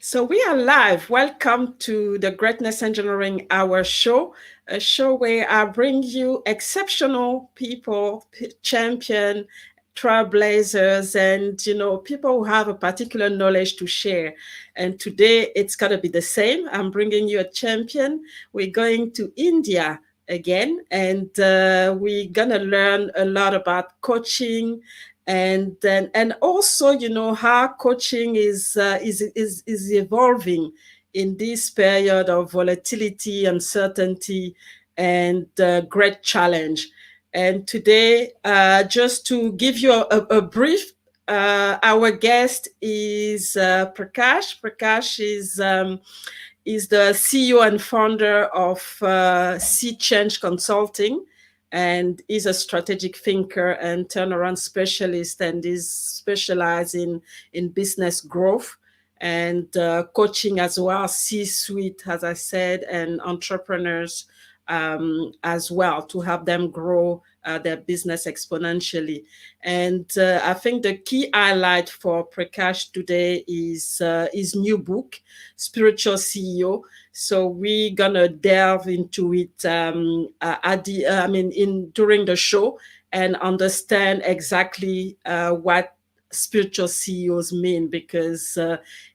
So we are live. Welcome to the Greatness Engineering Hour show, a show where I bring you exceptional people, champion, trailblazers, and people who have a particular knowledge to share. And today it's gonna be the same. I'm bringing you a champion. We're going to India again, and we're gonna learn a lot about coaching and also how coaching is evolving in this period of volatility, uncertainty, and great challenge. And today, just to give you a brief, our guest is Prakash is the CEO and founder of Sea Change Consulting, and is a strategic thinker and turnaround specialist, and is specialized in business growth and coaching as well, C-suite, as I said, and entrepreneurs as well, to help them grow their business exponentially. And I think the key highlight for Prakash today is his new book, Spiritual CEO. So we're gonna delve into it during the show, and understand exactly what spiritual CEOs mean, because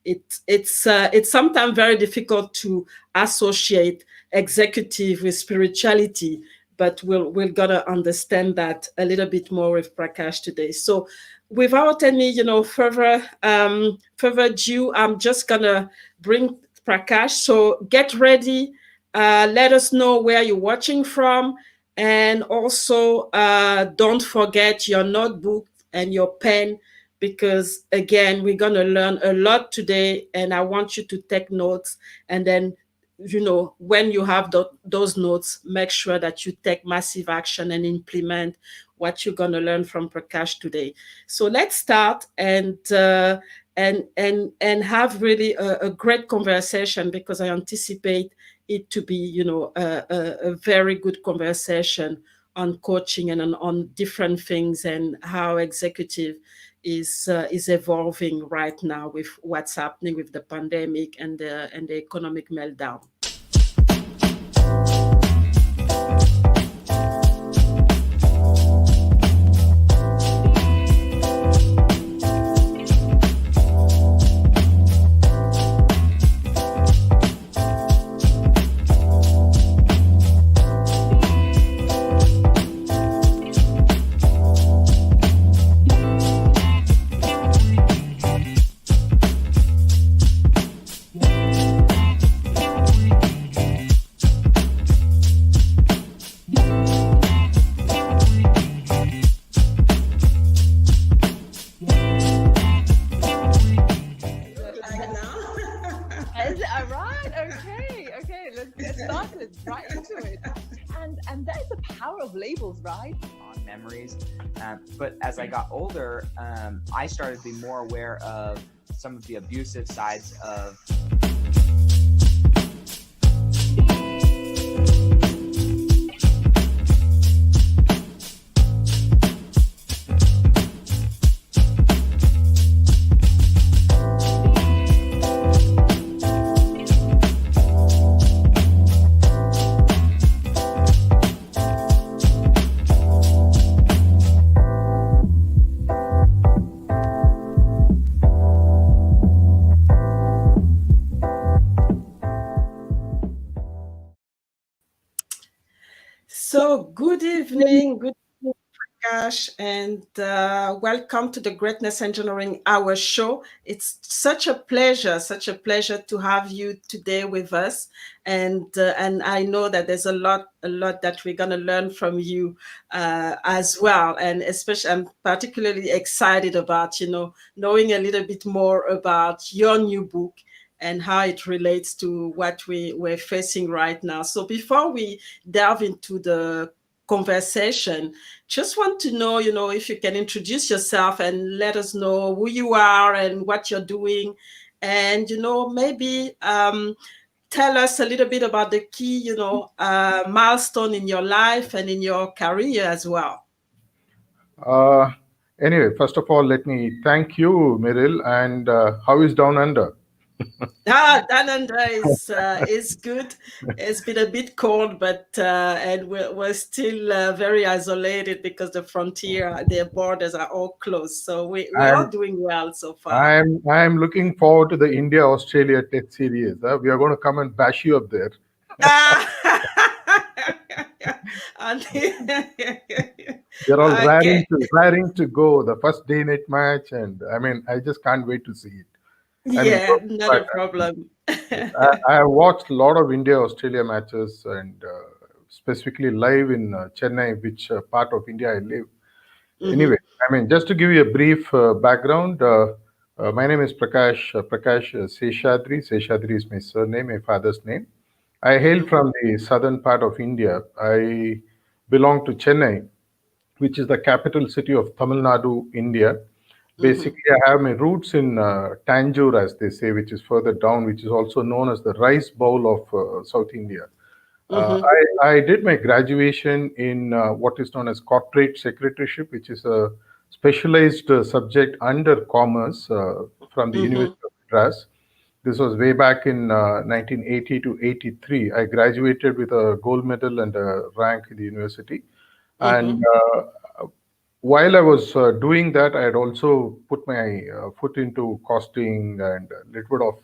it's sometimes very difficult to associate executive with spirituality, but we're gonna understand that a little bit more with Prakash today. So without any further ado, I'm just gonna bring Prakash. So get ready. Let us know where you're watching from, and also don't forget your notebook and your pen, because again, we're gonna learn a lot today, and I want you to take notes. And then, when you have those notes, make sure that you take massive action and implement what you're going to learn from Prakash today. So let's start and have really a great conversation, because I anticipate it to be a very good conversation on coaching and on different things, and how executive is evolving right now with what's happening with the pandemic and the economic meltdown. Right? On memories. But as I got older, I started to be more aware of some of the abusive sides of So, good evening, Prakash, and welcome to the Greatness Engineering Hour show. It's such a pleasure to have you today with us, and I know that there's a lot that we're gonna learn from you as well, and especially I'm particularly excited about knowing a little bit more about your new book and how it relates to what we're facing right now. So before we delve into the conversation, just want to know, if you can introduce yourself and let us know who you are and what you're doing, and maybe tell us a little bit about the key, milestone in your life and in your career as well. Anyway, first of all, let me thank you, Meryl. And how is Down Under? Dananda is good. It's been a bit cold, but and we're still very isolated because the frontier, their borders are all closed. So we are I'm doing well so far. I'm looking forward to the India Australia Tech Series. We are going to come and bash you up there. Ah! And- They're all okay. raring to go. The first day night match, and I mean, I just can't wait to see it. I mean, Yeah, not a but problem. yes, I have watched a lot of India Australia matches, and specifically live in Chennai, which part of India I live. Hmm. Anyway, I mean, just to give you a brief background, my name is Prakash Seshadri. Seshadri is my surname, my father's name. I hail Hmm. from the southern part of India. I belong to Chennai, which is the capital city of Tamil Nadu, India. Hmm. Basically, I have my roots in Tanjore, as they say, which is further down, which is also known as the rice bowl of South India. Hmm. I did my graduation in what is known as corporate secretaryship, which is a specialized subject under commerce from the Hmm. University of Madras. This was way back in 1980 to 83. I graduated with a gold medal and a rank in the university. And Hmm. while I was doing that, I had also put my foot into costing and a little bit of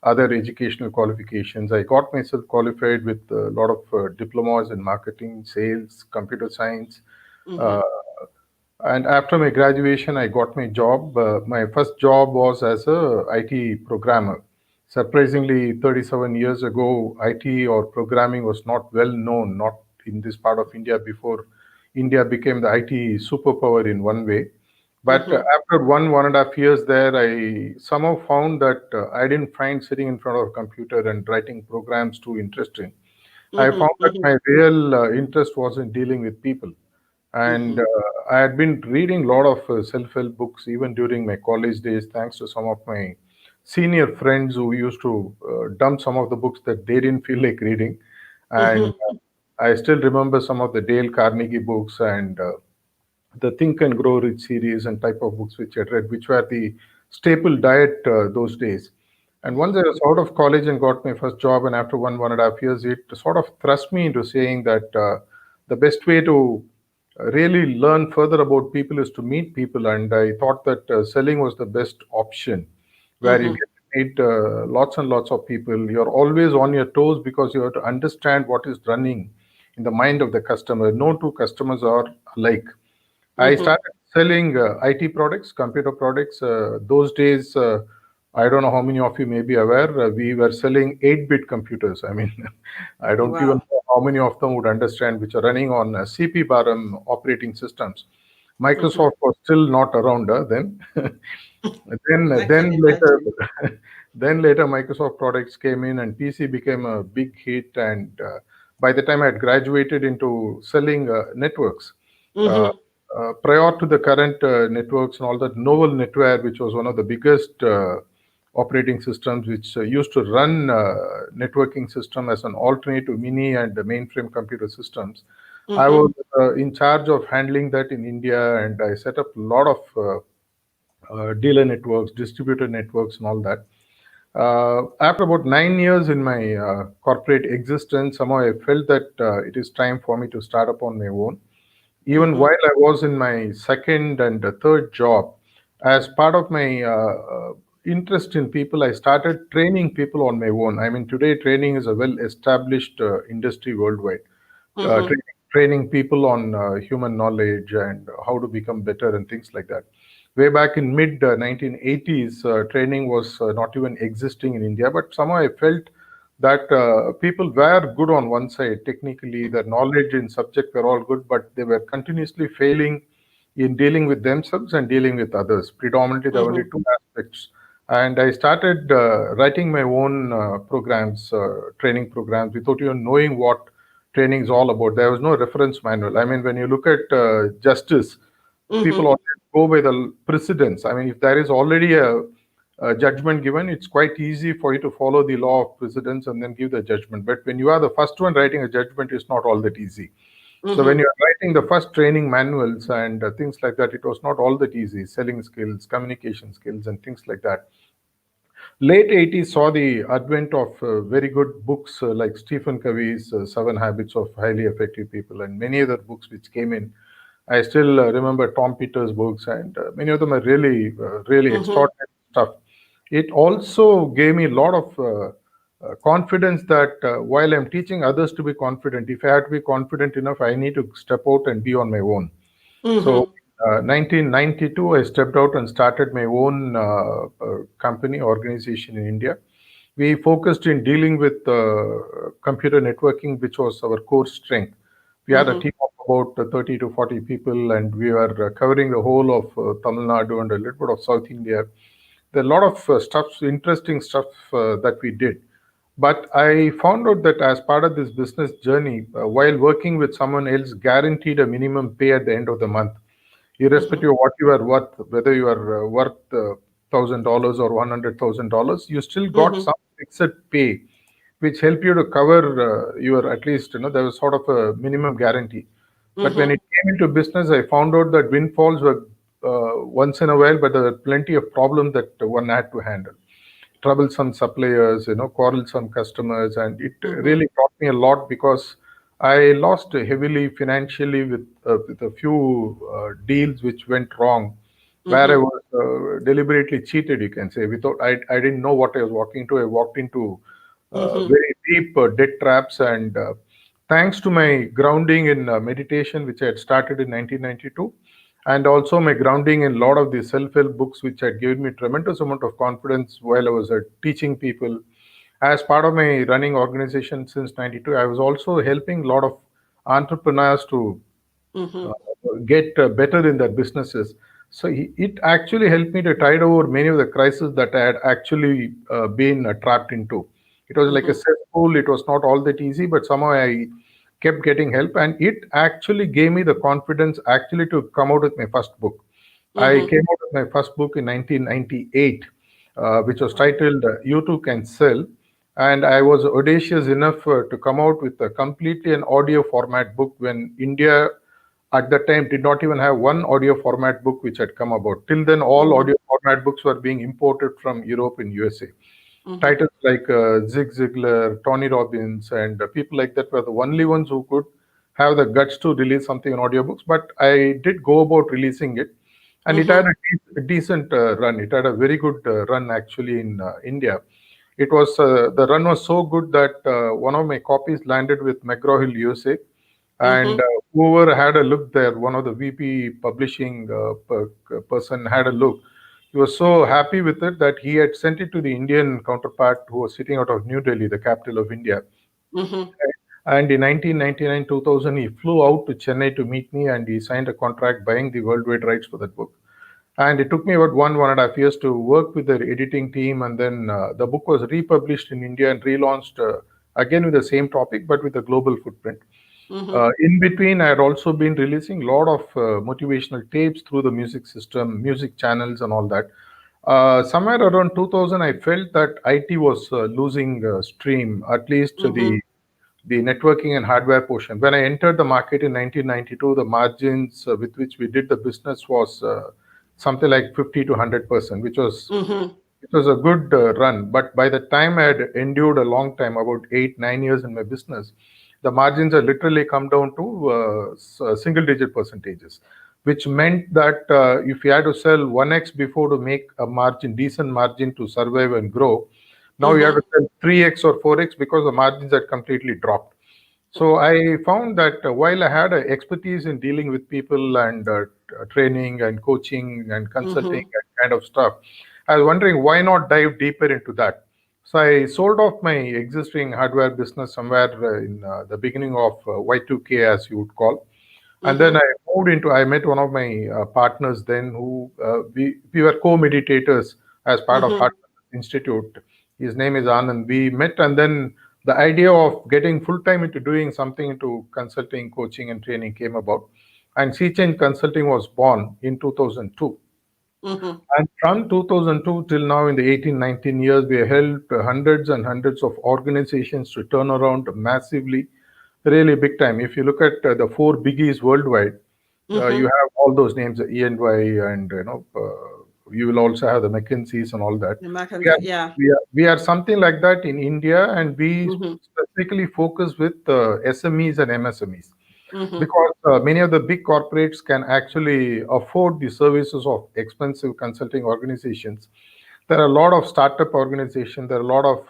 other educational qualifications. I got myself qualified with a lot of diplomas in marketing, sales, computer science. Uh, Hmm. and after my graduation, I got my job. My first job was as a IT programmer. Surprisingly, 37 years ago, IT or programming was not well known, not in this part of India before India became the IT superpower in one way. But Hmm. after 1.5 years there, I somehow found that I didn't find sitting in front of a computer and writing programs too interesting. I Hmm. found that Hmm. my real interest was in dealing with people. And Hmm. I had been reading a lot of self-help books even during my college days, thanks to some of my senior friends who used to dump some of the books that they didn't feel like reading. And Hmm. I still remember some of the Dale Carnegie books and the Think and Grow Rich series and type of books which I read, which were the staple diet those days. And once I was out of college and got my first job, and after 1.5 years, it sort of thrust me into saying that the best way to really learn further about people is to meet people. And I thought that selling was the best option, where you Hmm. get to meet lots and lots of people. You're always on your toes because you have to understand what is running in the mind of the customer. No two customers are alike. I Hmm. started selling IT products, computer products. Those days, I don't know how many of you may be aware, we were selling 8-bit computers. I mean, I don't even Wow. know how many of them would understand, which are running on CP Baram operating systems. Hmm. Microsoft was still not around then. I can Then later, imagine. then later Microsoft products came in and PC became a big hit. And by the time I had graduated into selling networks, uh, Hmm. prior to the current networks and all that, Novel Netware, which was one of the biggest operating systems, which used to run networking system as an alternate to mini and mainframe computer systems. I Hmm. was in charge of handling that in India, and I set up a lot of dealer networks, distributor networks, and all that. After about 9 years in my corporate existence, somehow I felt that it is time for me to start up on my own. Even Hmm. while I was in my second and third job, as part of my interest in people, I started training people on my own. I mean, today training is a well established industry worldwide. Hmm. Training people on human knowledge and how to become better and things like that. Way back in mid 1980s, training was not even existing in India, but somehow I felt that people were good on one side technically, their knowledge in subject were all good, but they were continuously failing in dealing with themselves and dealing with others. Predominantly, there were only Hmm. two aspects. And I started writing my own programs, training programs, without even knowing what training is all about. There was no reference manual. I mean, when you look at justice, people Hmm. always go by the precedents. I mean, if there is already a judgment given, it's quite easy for you to follow the law of precedence and then give the judgment. But when you are the first one writing a judgment, it's not all that easy. So when Hmm. you're writing the first training manuals and things like that, it was not all that easy. Selling skills, communication skills, and things like that. late 80s saw the advent of very good books like Stephen Covey's Seven Habits of Highly Effective People and many other books which came in. I still remember Tom Peters' books, and many of them are really, really Mm-hmm. extraordinary stuff. It also gave me a lot of confidence that while I'm teaching others to be confident, if I have to be confident enough, I need to step out and be on my own. So, Mm-hmm. 1992, I stepped out and started my own company organization in India. We focused in dealing with computer networking, which was our core strength. We had a Mm-hmm. team of about 30 to 40 people, and we were covering the whole of Tamil Nadu and a little bit of South India. There are a lot of stuff, interesting stuff that we did. But I found out that as part of this business journey, while working with someone else, guaranteed a minimum pay at the end of the month, Mm-hmm. irrespective of what you are worth, whether you are worth $1,000 or $100,000, you still got Mm-hmm. some fixed pay, which help you to cover your at least there was sort of a minimum guarantee. But when Mm-hmm. it came into business, I found out that windfalls were once in a while, but there were plenty of problems that one had to handle. Troublesome suppliers, quarrelsome customers, and it Mm-hmm. really taught me a lot because I lost heavily financially with a few deals which went wrong, where I Mm-hmm. was deliberately cheated, you can say. Without I didn't know what I was walking into. I walked into Mm-hmm. very deep debt traps, and thanks to my grounding in meditation, which I had started in 1992, and also my grounding in a lot of the self-help books, which had given me tremendous amount of confidence while I was teaching people. As part of my running organization since 92, I was also helping a lot of entrepreneurs to Mm-hmm. uh, get better in their businesses. So it actually helped me to tide over many of the crises that I had actually been trapped into. It was like a Mm-hmm. cesspool. It was not all that easy, but somehow I kept getting help, and it actually gave me the confidence actually to come out with my first book. I Mm-hmm. came out with my first book in 1998, which was titled "You Too Can Sell," and I was audacious enough to come out with a completely an audio format book when India at that time did not even have one audio format book which had come about. Till then, all Mm-hmm. audio format books were being imported from Europe and USA. Mm-hmm. Titles like Zig Ziglar, Tony Robbins, and people like that were the only ones who could have the guts to release something in audiobooks. But I did go about releasing it, and it had Mm-hmm. a decent run. It had a very good run actually in India. It was the run was so good that one of my copies landed with McGraw Hill USA, and Mm-hmm. whoever had a look there, one of the VP publishing person had a look. He was so happy with it that he had sent it to the Indian counterpart who was sitting out of New Delhi, the capital of India. Mm-hmm. And in 1999, 2000, he flew out to Chennai to meet me, and he signed a contract buying the worldwide rights for that book. And it took me about 1.5 years to work with the editing team, and then the book was republished in India and relaunched again with the same topic but with a global footprint. Mm-hmm. In between, I had also been releasing a lot of motivational tapes through the music system, music channels, and all that. Somewhere around 2000, I felt that IT was losing stream, at least Mm-hmm. the networking and hardware portion. When I entered the market in 1992, the margins with which we did the business was something like 50 to 100%, Mm-hmm. which was a good run. But by the time I had endured a long time, about 8, 9 years in my business, the margins had literally come down to single digit percentages, which meant that if you had to sell 1x before to make a margin, decent margin to survive and grow, now you have to Mm-hmm. sell 3x or 4x because the margins had completely dropped. So I found that while I had expertise in dealing with people and training and coaching and consulting Mm-hmm. and kind of stuff, I was wondering why not dive deeper into that. So I sold off my existing hardware business somewhere in the beginning of Y2K, as you would call, and then Mm-hmm. I met one of my partners then who we were co-meditators as part of Mm-hmm. Heart Institute. His name is Anand. We met, and then the idea of getting full time into doing something into consulting, coaching, and training came about. And Sea Change Consulting was born in 2002. Mm-hmm. And from 2002 till now, in the 18, 19 years, we have helped hundreds and hundreds of organizations to turn around massively, really big time. If you look at the four biggies worldwide, you Mm-hmm. have all those names, E&Y and you will also have the McKinseys and all that. The We are, Mackenzie, yeah. we are something like that in India, and we Mm-hmm. specifically focus with SMEs and MSMEs, Mm-hmm. because many of the big corporates can actually afford the services of expensive consulting organizations. There are a lot of startup organizations, there are a lot of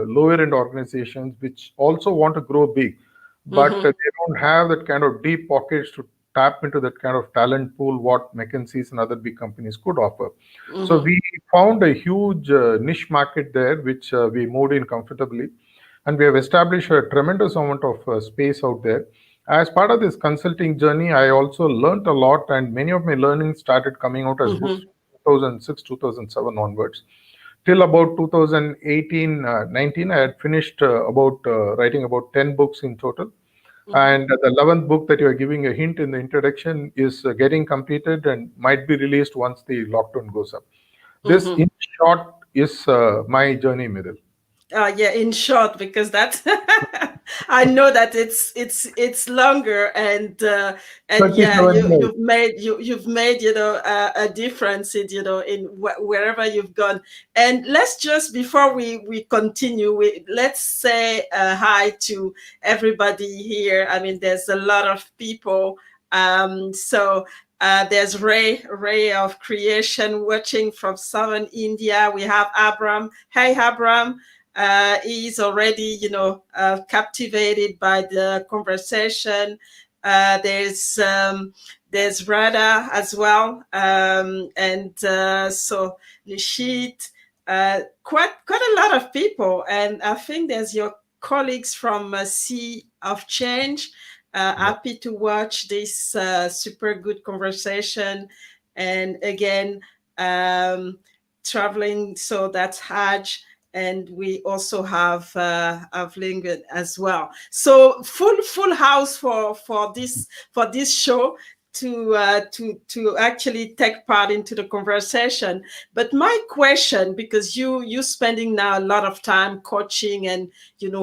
lower end organizations which also want to grow big, but Mm-hmm. they don't have that kind of deep pockets to tap into that kind of talent pool what McKinsey's and other big companies could offer. So Mm-hmm. we found a huge niche market there, which we moved in comfortably, and we have established a tremendous amount of space out there. As part of this consulting journey, I also learned a lot, and many of my learnings started coming out as books Mm-hmm. from 2006, 2007 onwards. Till about 2018, 19, I had finished about writing about 10 books in total. Mm-hmm. And the 11th book that you are giving a hint in the introduction is getting completed and might be released once the lockdown goes up. This, Mm-hmm. in short, is my journey, Midil. Yeah, in short, because that's I know that it's longer, and yeah, 37 years. you've made a difference in in wherever you've gone. And let's just, before we continue, let's say hi to everybody here. I mean, there's a lot of people. So there's Ray of Creation watching from southern India. We have Abram. Hey, Abram. He's already, captivated by the conversation. There's Rada as well, and so Nishit, quite a lot of people, and I think there's your colleagues from Sea of Change. Yeah. Happy to watch this super good conversation, and again, traveling. So that's Haj, and we also have Lingen as well. So full house for this show to actually take part into the conversation. But my question, because you spending now a lot of time coaching and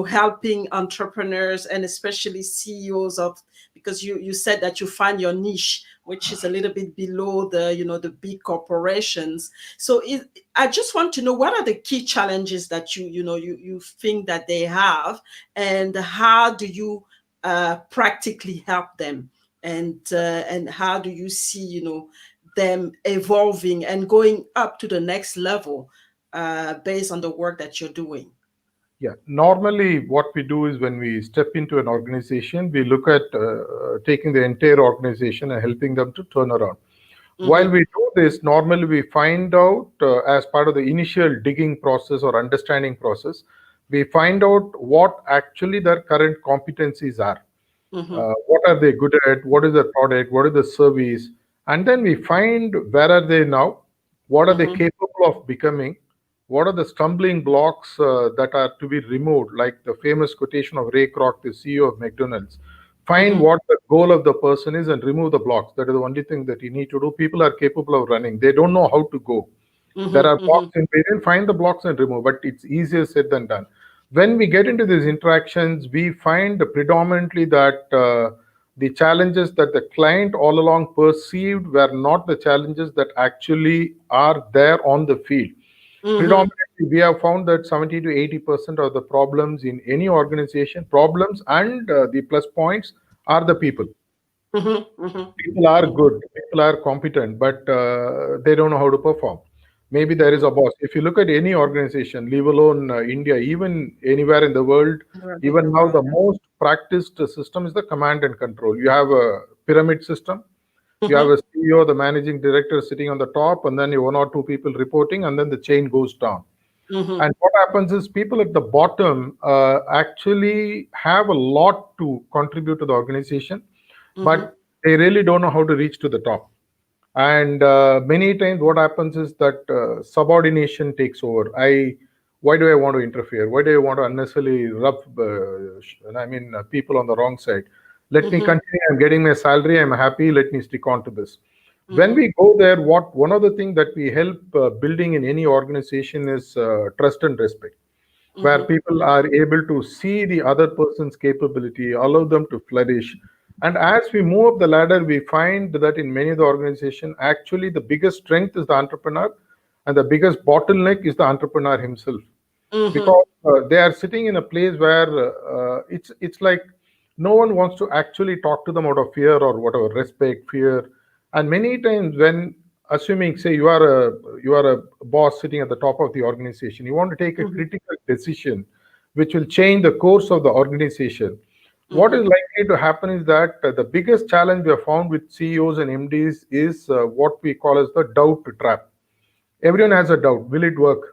helping entrepreneurs and especially CEOs of, because you said that you find your niche, which is a little bit below the big corporations. So I just want to know, what are the key challenges that you think that they have, and how do you practically help them, and how do you see them evolving and going up to the next level based on the work that you're doing? Yeah. Normally, what we do is when we step into an organization, we look at taking the entire organization and helping them to turn around. While Mm-hmm. we do this, normally we find out as part of the initial digging process or understanding process, we find out what actually their current competencies are. Mm-hmm. What are they good at? What is the product? What is the service? And then we find where are they now? What are they Mm-hmm. capable of becoming? What are the stumbling blocks that are to be removed? Like the famous quotation of Ray Kroc, the CEO of McDonald's. Find Mm-hmm. what the goal of the person is and remove the blocks. That is the only thing that you need to do. People are capable of running. They don't know how to go. There are Mm-hmm. Mm-hmm. blocks in between, find the blocks and remove, but it's easier said than done. When we get into these interactions, we find predominantly that the challenges that the client all along perceived were not the challenges that actually are there on the field. Mm-hmm. Predominantly, we have found that 70 to 80% of the problems in any organization, problems and the plus points, are the people. Mm-hmm. Mm-hmm. People are good, people are competent, but they don't know how to perform. Maybe there is a boss. If you look at any organization, leave alone India, even anywhere in the world, Around in even the now world. the most practiced system is the command and control. You have a pyramid system. You have Mm-hmm. a CEO, the managing director sitting on the top, and then you one or two people reporting, and then the chain goes down. Mm-hmm. And what happens is people at the bottom actually have a lot to contribute to the organization, Mm-hmm. but they really don't know how to reach to the top. And many times, what happens is that subordination takes over. Why do I want to interfere? Why do I want to unnecessarily rub? People on the wrong side. Let me Mm-hmm. continue. I'm getting my salary. I'm happy. Let me stick on to this. When Mm-hmm. we go there, what one of the things that we help building in any organization is trust and respect, where Mm-hmm. people are able to see the other person's capability, allow them to flourish. And as we move up the ladder, we find that in many of the organizations, actually the biggest strength is the entrepreneur, and the biggest bottleneck is the entrepreneur himself, Mm-hmm. because they are sitting in a place where it's like no one wants to actually talk to them out of fear or whatever, respect, fear. And many times when, assuming, say, you are a boss sitting at the top of the organization, you want to take a Mm-hmm. critical decision which will change the course of the organization. What is Mm-hmm. likely to happen is that the biggest challenge we have found with CEOs and MDs is what we call as the doubt trap. Everyone has a doubt, will it work?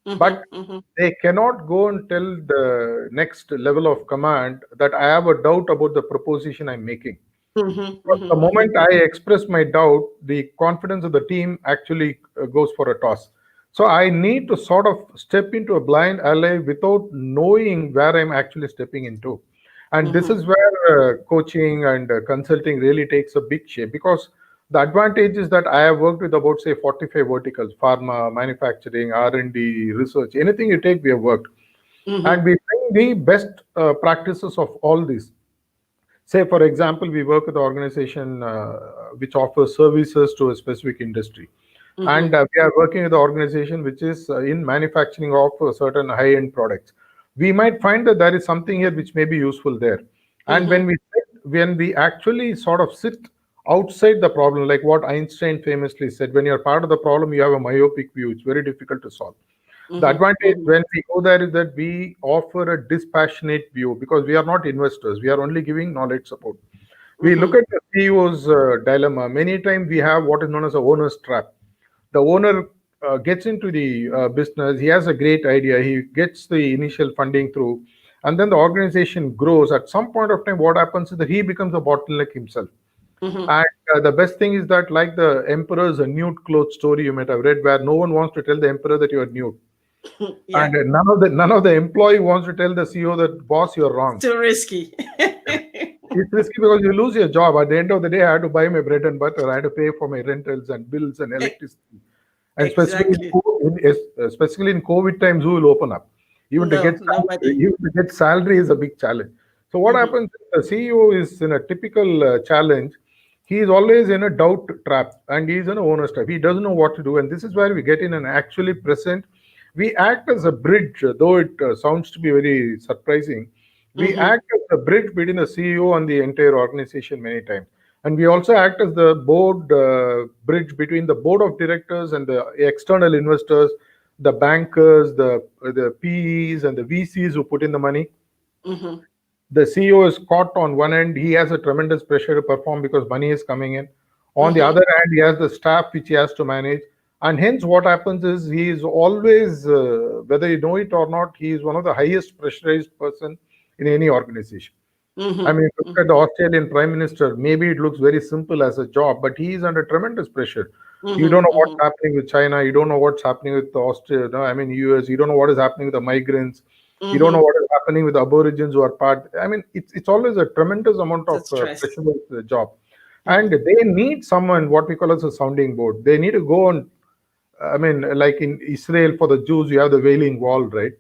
But Mm-hmm. Mm-hmm. they cannot go and tell the next level of command that I have a doubt about the proposition I'm making. Mm-hmm. But the Mm-hmm. moment I express my doubt, the confidence of the team actually goes for a toss. So I need to sort of step into a blind alley without knowing where I'm actually stepping into. And this Mm-hmm. is where coaching and consulting really takes a big shape, because the advantage is that I have worked with about, say, 45 verticals: pharma, manufacturing, R&D, research, anything you take, we have worked. Mm-hmm. And we bring the best practices of all these. Say, for example, we work with an organization which offers services to a specific industry. And Mm-hmm. we are working with an organization which is in manufacturing of certain high-end products. We might find that there is something here which may be useful there. And Mm-hmm. when we actually sort of sit outside the problem, like what Einstein famously said, when you're part of the problem, you have a myopic view. It's very difficult to solve. The Mm-hmm. advantage Mm-hmm. when we go there is that we offer a dispassionate view, because we are not investors. We are only giving knowledge support. We look Mm-hmm. at the CEO's dilemma. Many times we have what is known as a owner's trap. The owner gets into the business. He has a great idea. He gets the initial funding through, and then the organization grows. At some point of time, what happens is that he becomes a bottleneck himself. Mm-hmm. And the best thing is that, like the emperor's nude clothes story you might have read, where no one wants to tell the emperor that you are nude, Yeah. and none of the employee wants to tell the CEO that, boss, you're wrong. Too risky. It's risky because you lose your job. At the end of the day, I had to buy my bread and butter. I had to pay for my rentals and bills and E- electricity. And exactly. especially in COVID times, who will open up? Even to No, get nobody. salary is a big challenge. So what Mm-hmm. happens? The CEO is in a typical challenge. He is always in a doubt trap, and he's in a owner's trap. He doesn't know what to do, and this is where we get in and actually present. We act as a bridge, though it sounds to be very surprising. We Mm-hmm. act as a bridge between the CEO and the entire organization many times. And we also act as the board bridge between the board of directors and the external investors, the bankers, the PEs, and the VCs who put in the money. Mm-hmm. The CEO is caught on one end. He has a tremendous pressure to perform because money is coming in. On the Mm-hmm. other hand, he has the staff which he has to manage. And hence, what happens is he is always, whether you know it or not, he is one of the highest pressurized person in any organization. I Mm-hmm. mean, look at the Australian Prime Minister. Maybe it looks very simple as a job, but he is under tremendous pressure. You don't Mm-hmm. know what's Mm-hmm. happening with China. You don't know what's happening with Australia. No, I mean, US. You don't know what is happening with the migrants. You don't know Mm-hmm. what is happening with the Aborigines who are part. I mean, it's always a tremendous amount The of stress. pressure with the job, and Mm-hmm. they need someone what we call as a sounding board. They need to go on. I mean, like in Israel for the Jews, you have the Wailing Wall, right?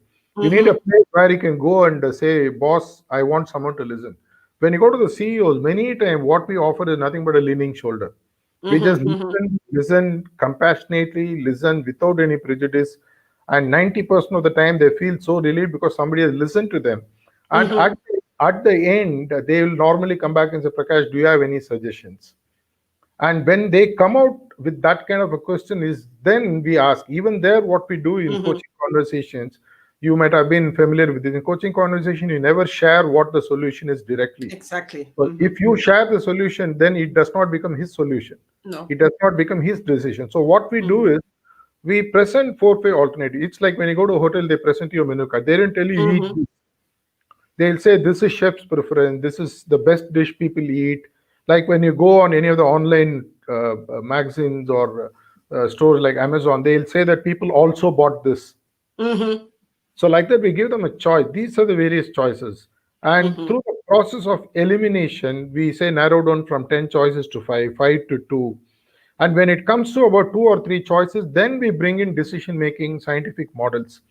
You need a Mm-hmm. place where you can go and say, "Boss, I want someone to listen." When you go to the CEOs, many times what we offer is nothing but a leaning shoulder. We just Mm-hmm. Mm-hmm. listen compassionately, listen without any prejudice, and 90% of the time they feel so relieved because somebody has listened to them. And Mm-hmm. at the end, they will normally come back and say, "Prakash, do you have any suggestions?" And when they come out with that kind of a question, is then we ask. Even there, what we do in Mm-hmm. coaching conversations, you might have been familiar with this. In coaching conversation, you never share what the solution is directly. Exactly. So Mm-hmm. if you share the solution, then it does not become his solution. No. It does not become his decision. So what we do Mm-hmm. is we present four, five alternatives. It's like when you go to a hotel, they present you a menu card. They don't tell you eat. Mm-hmm. They'll say this is chef's preference. This is the best dish people eat. Like when you go on any of the online magazines or stores like Amazon, they'll say that people also bought this. Mm-hmm. So like that, we give them a choice. These are the various choices. And Mm-hmm. through the process of elimination, we say narrow down from 10 choices to 5, 5 to 2. And when it comes to about two or three choices, then we bring in decision making scientific models.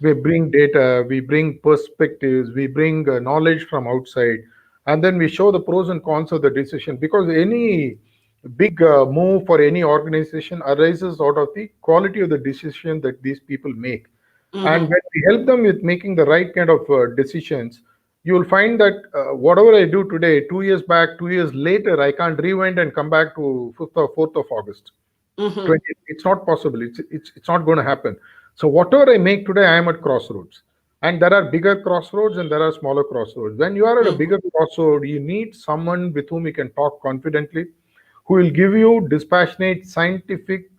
We bring data, we bring perspectives, we bring knowledge from outside, and then we show the pros and cons of the decision. Because any big move for any organization arises out of the quality of the decision that these people make. And Mm-hmm. when we help them with making the right kind of decisions, you will find that whatever I do today, 2 years back, 2 years later, I can't rewind and come back to 5th or 4th of August. Mm-hmm. 20, it's not possible. It's not going to happen. So whatever I make today, I am at crossroads. And there are bigger crossroads and there are smaller crossroads. When you are at a Mm-hmm. bigger crossroad, you need someone with whom you can talk confidently, who will give you dispassionate, scientific,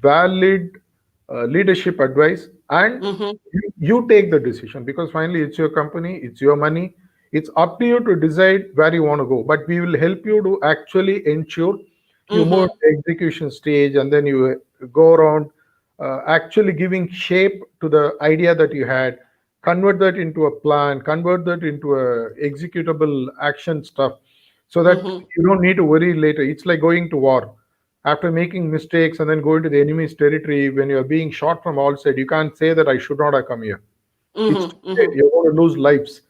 valid leadership advice, and Mm-hmm. you take the decision, because finally it's your company, it's your money. It's up to you to decide where you want to go, but we will help you to actually ensure you move to Mm-hmm. the execution stage, and then you go around actually giving shape to the idea that you had, convert that into a plan, convert that into a executable action stuff, so that Mm-hmm. you don't need to worry later. It's like going to war. After making mistakes and then going to the enemy's territory, when you're being shot from all sides, you can't say that I should not have come here. It's too Mm-hmm. late. Mm-hmm. You're going to lose lives.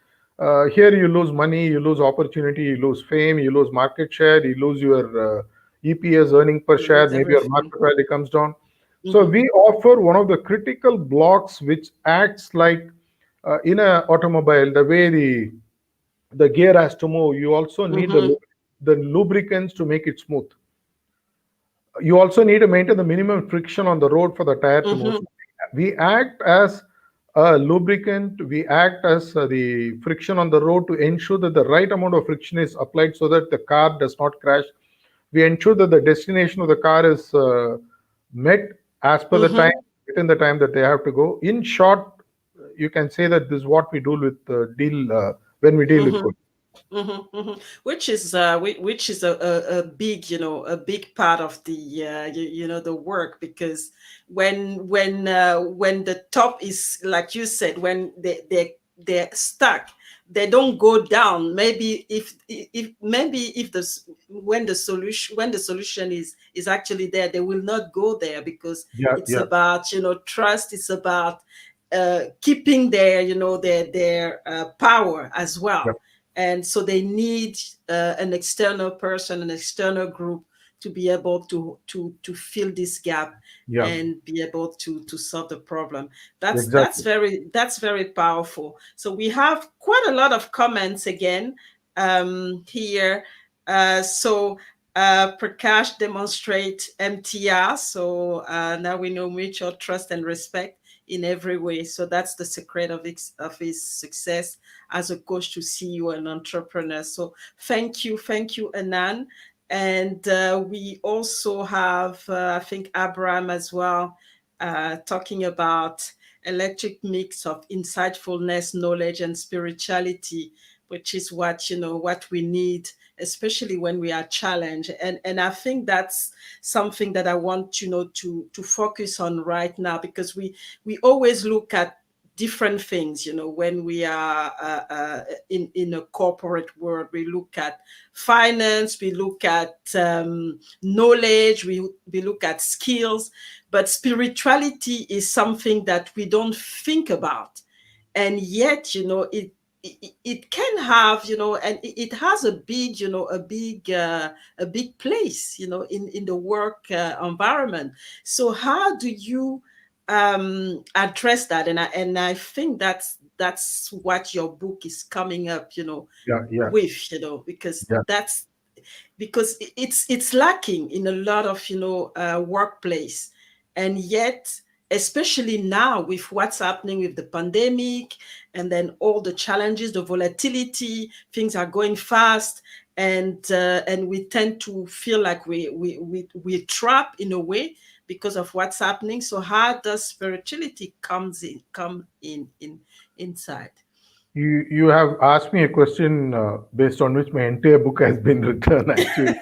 Here you lose money, you lose opportunity, you lose fame, you lose market share, you lose your EPS, earning per You share, lose maybe your everything. market value comes down. So Mm-hmm. we offer one of the critical blocks which acts like in a automobile, the way the gear has to move, you also need Mm-hmm. the lubricants to make it smooth. You also need to maintain the minimum friction on the road for the tire to move. Mm-hmm. So we act as a lubricant, we act as the friction on the road to ensure that the right amount of friction is applied so that the car does not crash. We ensure that the destination of the car is met as per the time, Mm-hmm. within the time that they have to go. In short, you can say that this is what we do with deal when we deal with Mm-hmm. good. Mm-hmm, mm-hmm. Which is a big, a big part of the the work, because when the top is, like you said, when they're stuck, they don't go down. Maybe if maybe if when the solution is actually there, they will not go there, because Yeah, it's yeah, about trust. It's about keeping their their power as yeah, well. And so they need an external person, an external group, to be able to fill this gap yeah, and be able to solve the problem. That's exactly. that's very powerful. So we have quite a lot of comments again here. Prakash demonstrate MTR. So now we know mutual trust and respect in every way. So that's the secret of his success as a coach to CEO and entrepreneur. So thank you, Anand. And we also have, I think, Abraham as well, talking about electric mix of insightfulness, knowledge, and spirituality, which is what what we need, especially when we are challenged. And I think that's something that I want to focus on right now, because we always look at different things, when we are in a corporate world. We look at finance, we look at knowledge, we look at skills, but spirituality is something that we don't think about. And yet, it can have, and it has a big, a big place, in the work environment. So how do you address that? And I think that's what your book is coming up, Yeah, yeah, with, because yeah. it's lacking in a lot of workplace. And yet, especially now with what's happening with the pandemic, and then all the challenges, the volatility, things are going fast, and we tend to feel like we're trapped in a way because of what's happening. So how does spirituality come in inside? You have asked me a question based on which my entire book has been written. Actually,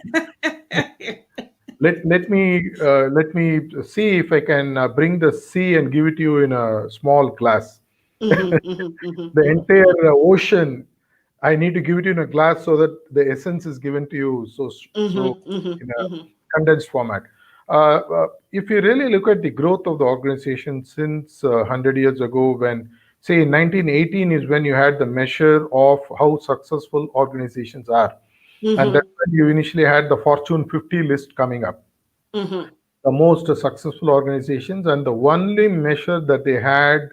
let me see if I can bring the sea and give it to you in a small glass. Mhm, mhm, mhm, The mhm, entire mhm. ocean, I need to give it in a glass so that the essence is given to you so Mhm, mhm, in a mhm, condensed format. If you really look at the growth of the organization since 100 years ago, when say in 1918 is when you had the measure of how successful organizations are. And Mm-hmm. that's when you initially had the Fortune 50 list coming up, Mm-hmm. the most successful organizations, and the only measure that they had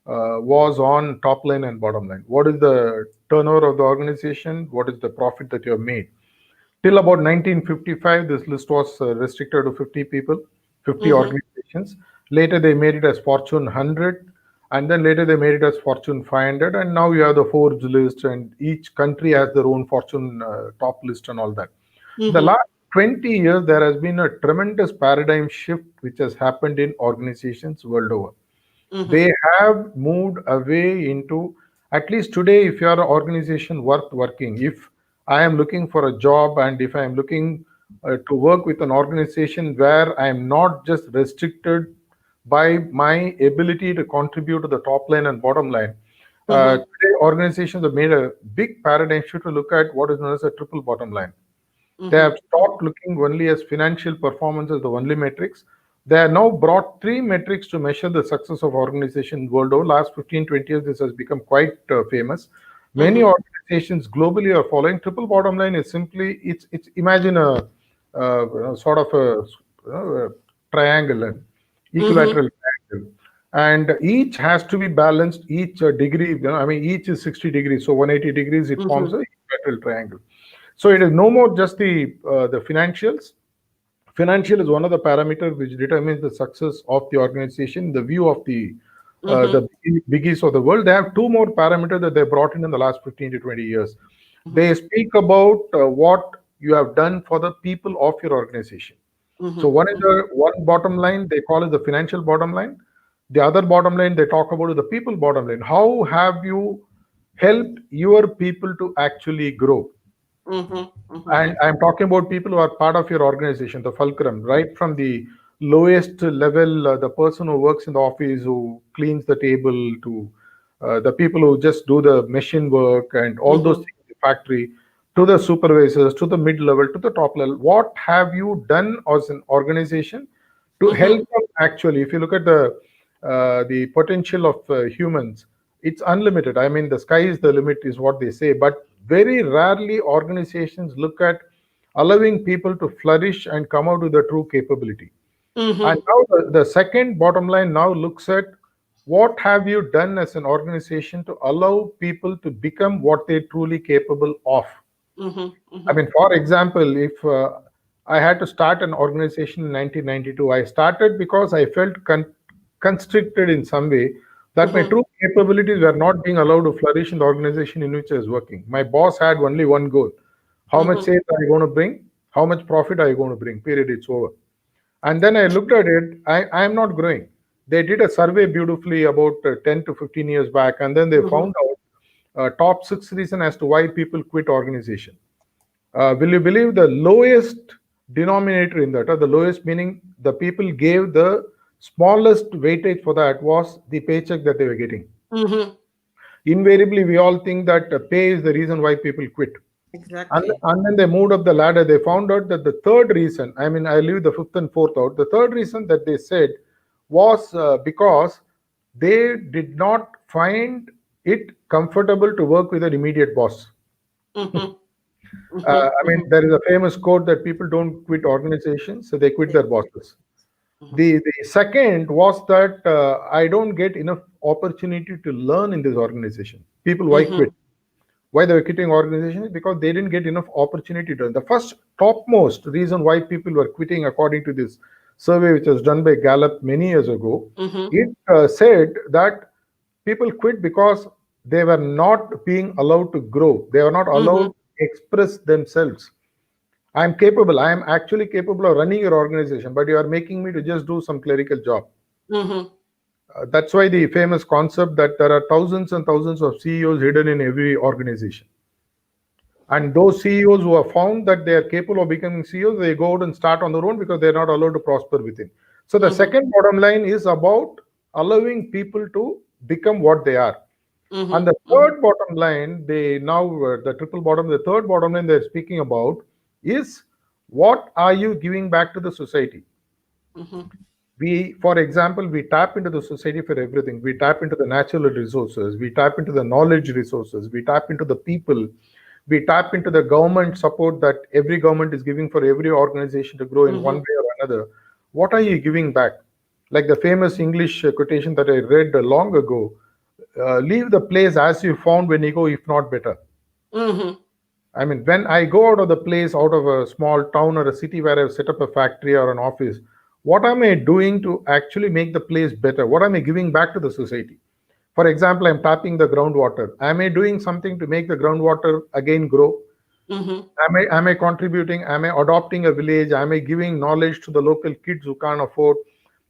was on top line and bottom line. What is the turnover of the organization? What is the profit that you have made? Till about 1955, this list was restricted to 50 people, 50 Mm-hmm. organizations. Later, they made it as Fortune 100, and then later they made it as Fortune 500, and now you have the Forbes list, and each country has their own Fortune top list and all that. The Mm-hmm. last 20 years, there has been a tremendous paradigm shift which has happened in organizations world over. Mm-hmm. They have moved away into, at least today, if you are an organization worth working, if I am looking for a job and if I am looking to work with an organization where I am not just restricted by my ability to contribute to the top line and bottom line, Mm-hmm. today organizations have made a big paradigm shift to look at what is known as a triple bottom line. They Mm-hmm. have stopped looking only as financial performance as the only metrics. They have now brought three metrics to measure the success of organization world over. Last 15, 20 years, this has become quite famous. Many Mm-hmm. organizations globally are following. Triple bottom line is simply, it's imagine a, sort of a triangle, an Mm-hmm. equilateral triangle. And each has to be balanced, each degree, I mean, each is 60 degrees. So 180 degrees, it forms Mm-hmm. a equilateral triangle. So it is no more just the financials. Financial is one of the parameters which determines the success of the organization. The view of Mm-hmm. the biggies of the world. They have two more parameters that they brought in the last 15 to 20 years. Mm-hmm. They speak about what you have done for the people of your organization. So one is Mm-hmm. the one bottom line they call it the financial bottom line. The other bottom line they talk about is the people bottom line. How have you helped your people to actually grow? Mm-hmm. Mm-hmm. And I'm talking about people who are part of your organization, the fulcrum, right from the lowest level, the person who works in the office, who cleans the table, to the people who just do the machine work and all those Mm-hmm. things in the factory, to the supervisors, to the mid level, to the top level. What have you done as an organization to help Mm-hmm. them actually? If you look at the potential of humans, it's unlimited. I mean, the sky is the limit, is what they say. But very rarely organizations look at allowing people to flourish and come out with the true capability. And Mm-hmm. now the second bottom line now looks at what have you done as an organization to allow people to become what they're truly capable of. Mm-hmm. I Mm-hmm. mean, for example, if I had to start an organization in 1992, I started because I felt constricted in some way that my Mm-hmm. true capabilities were not being allowed to flourish in the organization in which I was working. My boss had only one goal: how much Mm-hmm. sales are you going to bring? How much profit are you going to bring? Period. It's over. And then I looked at it. I am not growing. They did a survey beautifully about 10 to 15 years back, and then they Mm-hmm. found out top six reason as to why people quit organization. Will you believe the lowest denominator in that, or the lowest meaning the people gave the smallest weightage for that was the paycheck that they were getting. Mm-hmm. Invariably, we all think that pay is the reason why people quit. Exactly. And then they moved up the ladder. They found out that the third reason, I mean, I leave the fifth and fourth out. The third reason that they said was because they did not find it comfortable to work with an immediate boss. Mm-hmm. Mm-hmm. I mean, Mm-hmm. there is a famous quote that people don't quit organizations, so they quit their bosses. Mm-hmm. The second was that I don't get enough opportunity to learn in this organization. People, why Mm-hmm. quit? Why they were quitting organizations? Because they didn't get enough opportunity to learn. The first topmost reason why people were quitting, according to this survey which was done by Gallup many years ago, Mm-hmm. it said that people quit because they were not being allowed to grow. They were not allowed Mm-hmm. to express themselves. I am capable. I am actually capable of running your organization, but you are making me to just do some clerical job. Mm-hmm. That's why the famous concept that there are thousands and thousands of CEOs hidden in every organization. And those CEOs who have found that they are capable of becoming CEOs, they go out and start on their own because they're not allowed to prosper within. So the Mm-hmm. second bottom line is about allowing people to become what they are. And Mm-hmm. the Mm-hmm. third bottom line, they now the triple bottom, the third bottom line they're speaking about is what are you giving back to the society? Mm-hmm. We, for example, we tap into the society for everything. We tap into the natural resources, we tap into the knowledge resources, we tap into the people, we tap into the government support that every government is giving for every organization to grow in one way or another, what are you giving back? Like the famous English quotation that I read long ago, leave the place as you found when you go, if not better. I mean, when I go out of the place, out of a small town or a city where I've set up a factory or an office, what am I doing to actually make the place better? What am I giving back to the society? For example, I'm tapping the groundwater. Am I doing something to make the groundwater again grow? Am I contributing? Am I adopting a village? Am I giving knowledge to the local kids who can't afford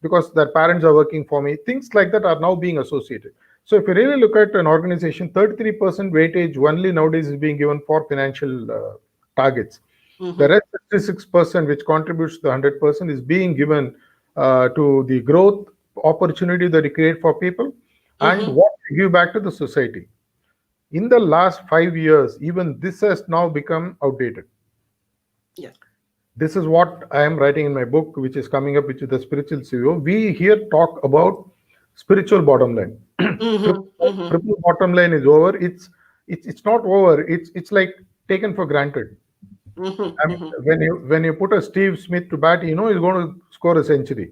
because their parents are working for me? Things like that are now being associated. So if you really look at an organization, 33% weightage only nowadays is being given for financial targets. The rest 66%, which contributes to the 100%, is being given to the growth opportunity that you create for people and what you give back to the society. In the last 5 years, even this has now become outdated. Yeah. This is what I am writing in my book, which is coming up, which is the spiritual CEO. We here talk about spiritual bottom line. Triple bottom line is over. It's not over. It's like taken for granted. I mean, when you put a Steve Smith to bat, you know he's going to score a century.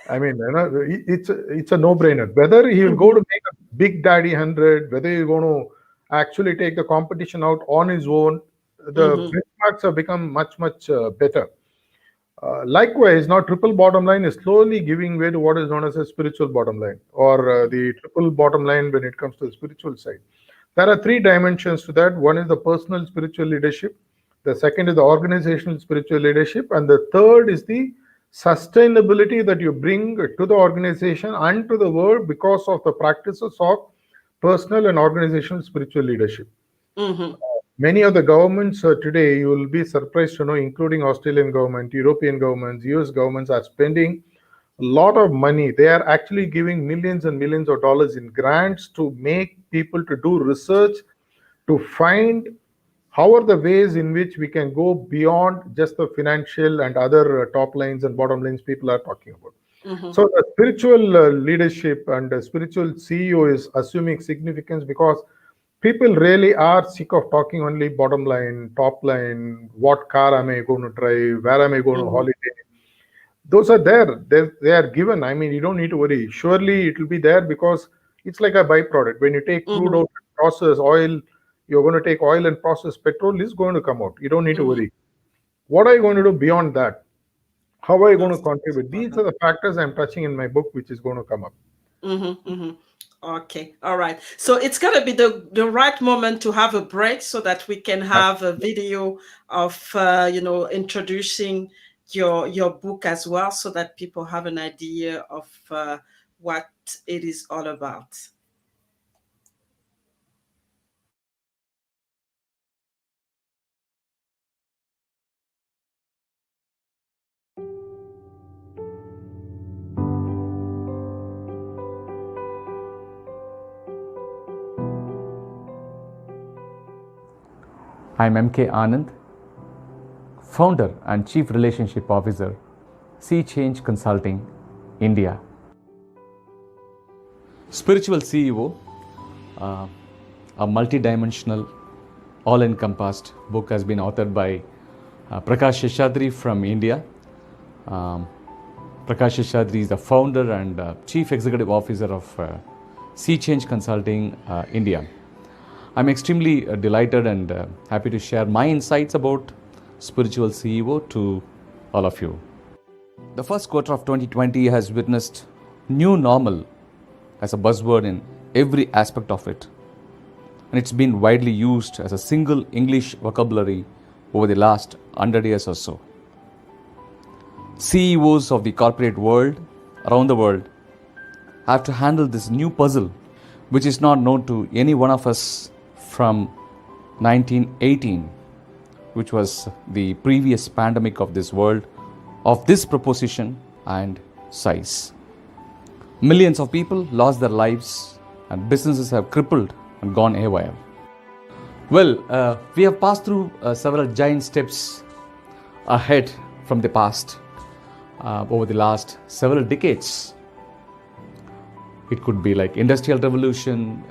I mean, you know, it's a no-brainer. Whether he will go to make a big daddy 100, whether he's going to actually take the competition out on his own, the benchmarks have become much better. Likewise, now triple bottom line is slowly giving way to what is known as a spiritual bottom line, or the triple bottom line when it comes to the spiritual side. There are three dimensions to that. One is the personal spiritual leadership. The second is the organizational spiritual leadership. And the third is the sustainability that you bring to the organization and to the world because of the practices of personal and organizational spiritual leadership. Many of the governments today, you will be surprised to know, including Australian government, European governments, US governments, are spending a lot of money. They are actually giving millions and millions of dollars in grants to make people to do research, to find how are the ways in which we can go beyond just the financial and other top lines and bottom lines people are talking about. So the spiritual leadership and the spiritual CEO is assuming significance because people really are sick of talking only bottom line, top line, what car am I going to drive, where am I going to holiday. Those are there. They are given. I mean, you don't need to worry. Surely it will be there because it's like a byproduct. When you take crude out and process oil, you're going to take oil and process petrol, is going to come out. You don't need to worry. What are you going to do beyond that? How are you going to contribute? These are the factors I'm touching in my book, which is going to come up. Okay. All right. So it's going to be the right moment to have a break so that we can have a video of, introducing your book as well, so that people have an idea of what it is all about. I'm MK Anand, Founder and Chief Relationship Officer, Sea Change Consulting, India. Spiritual CEO, a multidimensional, all-encompassed book has been authored by Prakash Seshadri from India. Prakash Seshadri is the founder and Chief Executive Officer of Sea Change Consulting, India. I'm extremely delighted and happy to share my insights about spiritual CEO to all of you. The first quarter of 2020 has witnessed new normal as a buzzword in every aspect of it. And it's been widely used as a single English vocabulary over the last 100 years or so. CEOs of the corporate world around the world have to handle this new puzzle, which is not known to any one of us from 1918, which was the previous pandemic of this world, of this proportion and size. Millions of people lost their lives and businesses have crippled and gone haywire. Well, we have passed through several giant steps ahead from the past over the last several decades. It could be like industrial revolution,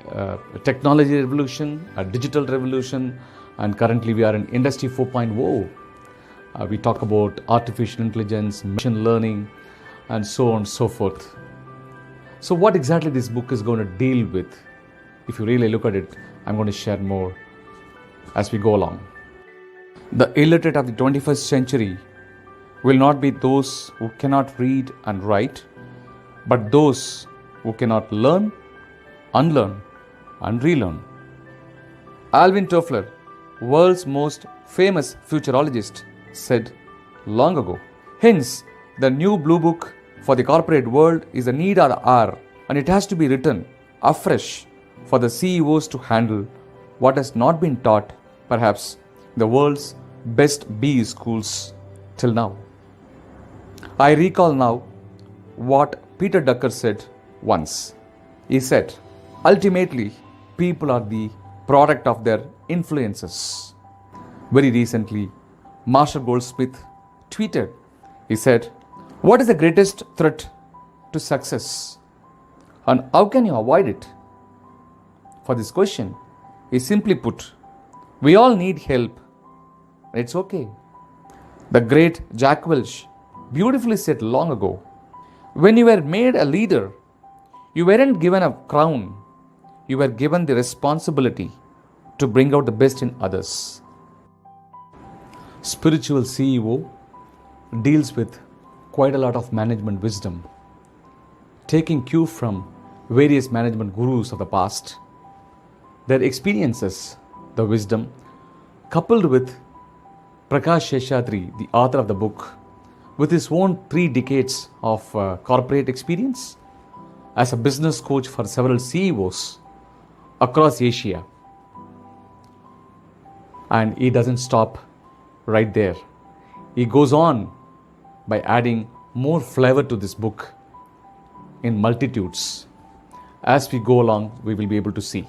technology revolution, a digital revolution, and currently we are in industry 4.0. We talk about artificial intelligence, machine learning, and so on and so forth. So what exactly this book is going to deal with, if you really look at it, I'm going to share more as we go along. The illiterate of the 21st century will not be those who cannot read and write, but those who cannot learn, unlearn, and relearn. Alvin Toffler, world's most famous futurologist, said long ago. Hence, the new blue book for the corporate world is a need or hour, and it has to be written afresh for the CEOs to handle what has not been taught, perhaps, in the world's best BE schools till now. I recall now what Peter Drucker said once. He said, ultimately, people are the product of their influences. Very recently, Marshall Goldsmith tweeted, he said, what is the greatest threat to success and how can you avoid it? For this question, he simply put, we all need help and it's okay. The great Jack Welch beautifully said long ago, when you were made a leader, you weren't given a crown, you were given the responsibility to bring out the best in others. Spiritual CEO deals with quite a lot of management wisdom, taking cue from various management gurus of the past, their experiences, the wisdom, coupled with Prakash Seshadri, the author of the book, with his own 3 decades of corporate experience as a business coach for several CEOs across Asia. And he doesn't stop right there. He goes on by adding more flavor to this book in multitudes. As we go along, we will be able to see.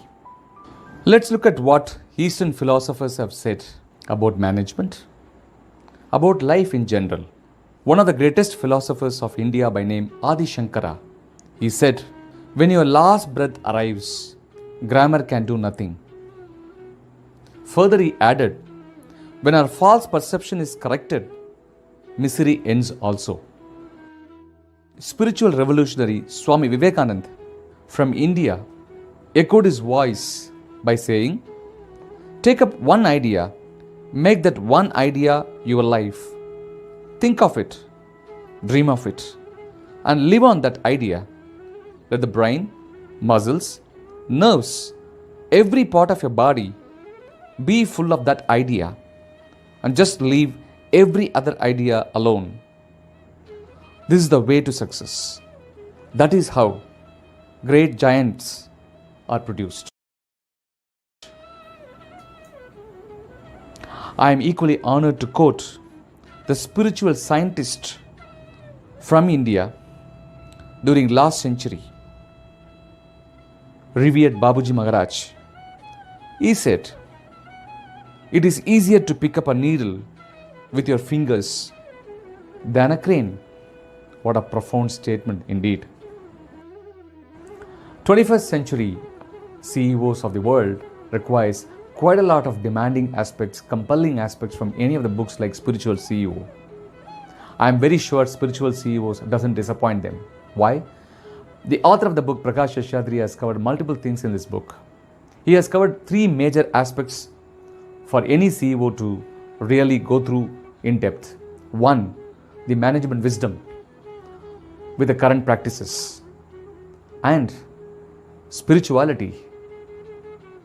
Let's look at what Eastern philosophers have said about management, about life in general. One of the greatest philosophers of India by name Adi Shankara, he said, when your last breath arrives, grammar can do nothing. Further he added, when our false perception is corrected, misery ends also. Spiritual revolutionary Swami Vivekananda from India echoed his voice by saying, take up one idea, make that one idea your life. Think of it, dream of it, and live on that idea. Let the brain, muscles, nerves, every part of your body be full of that idea and just leave every other idea alone. This is the way to success. That is how great giants are produced. I am equally honored to quote the spiritual scientist from India during last century, revered Babuji Maharaj. He said, it is easier to pick up a needle with your fingers than a crane. What a profound statement indeed. 21st century CEOs of the world requires quite a lot of demanding aspects, compelling aspects from any of the books like Spiritual CEO. I am very sure Spiritual CEOs doesn't disappoint them. Why? The author of the book, Prakash Seshadri, has covered multiple things in this book. He has covered 3 major aspects for any CEO to really go through in depth. 1, the management wisdom with the current practices, and spirituality,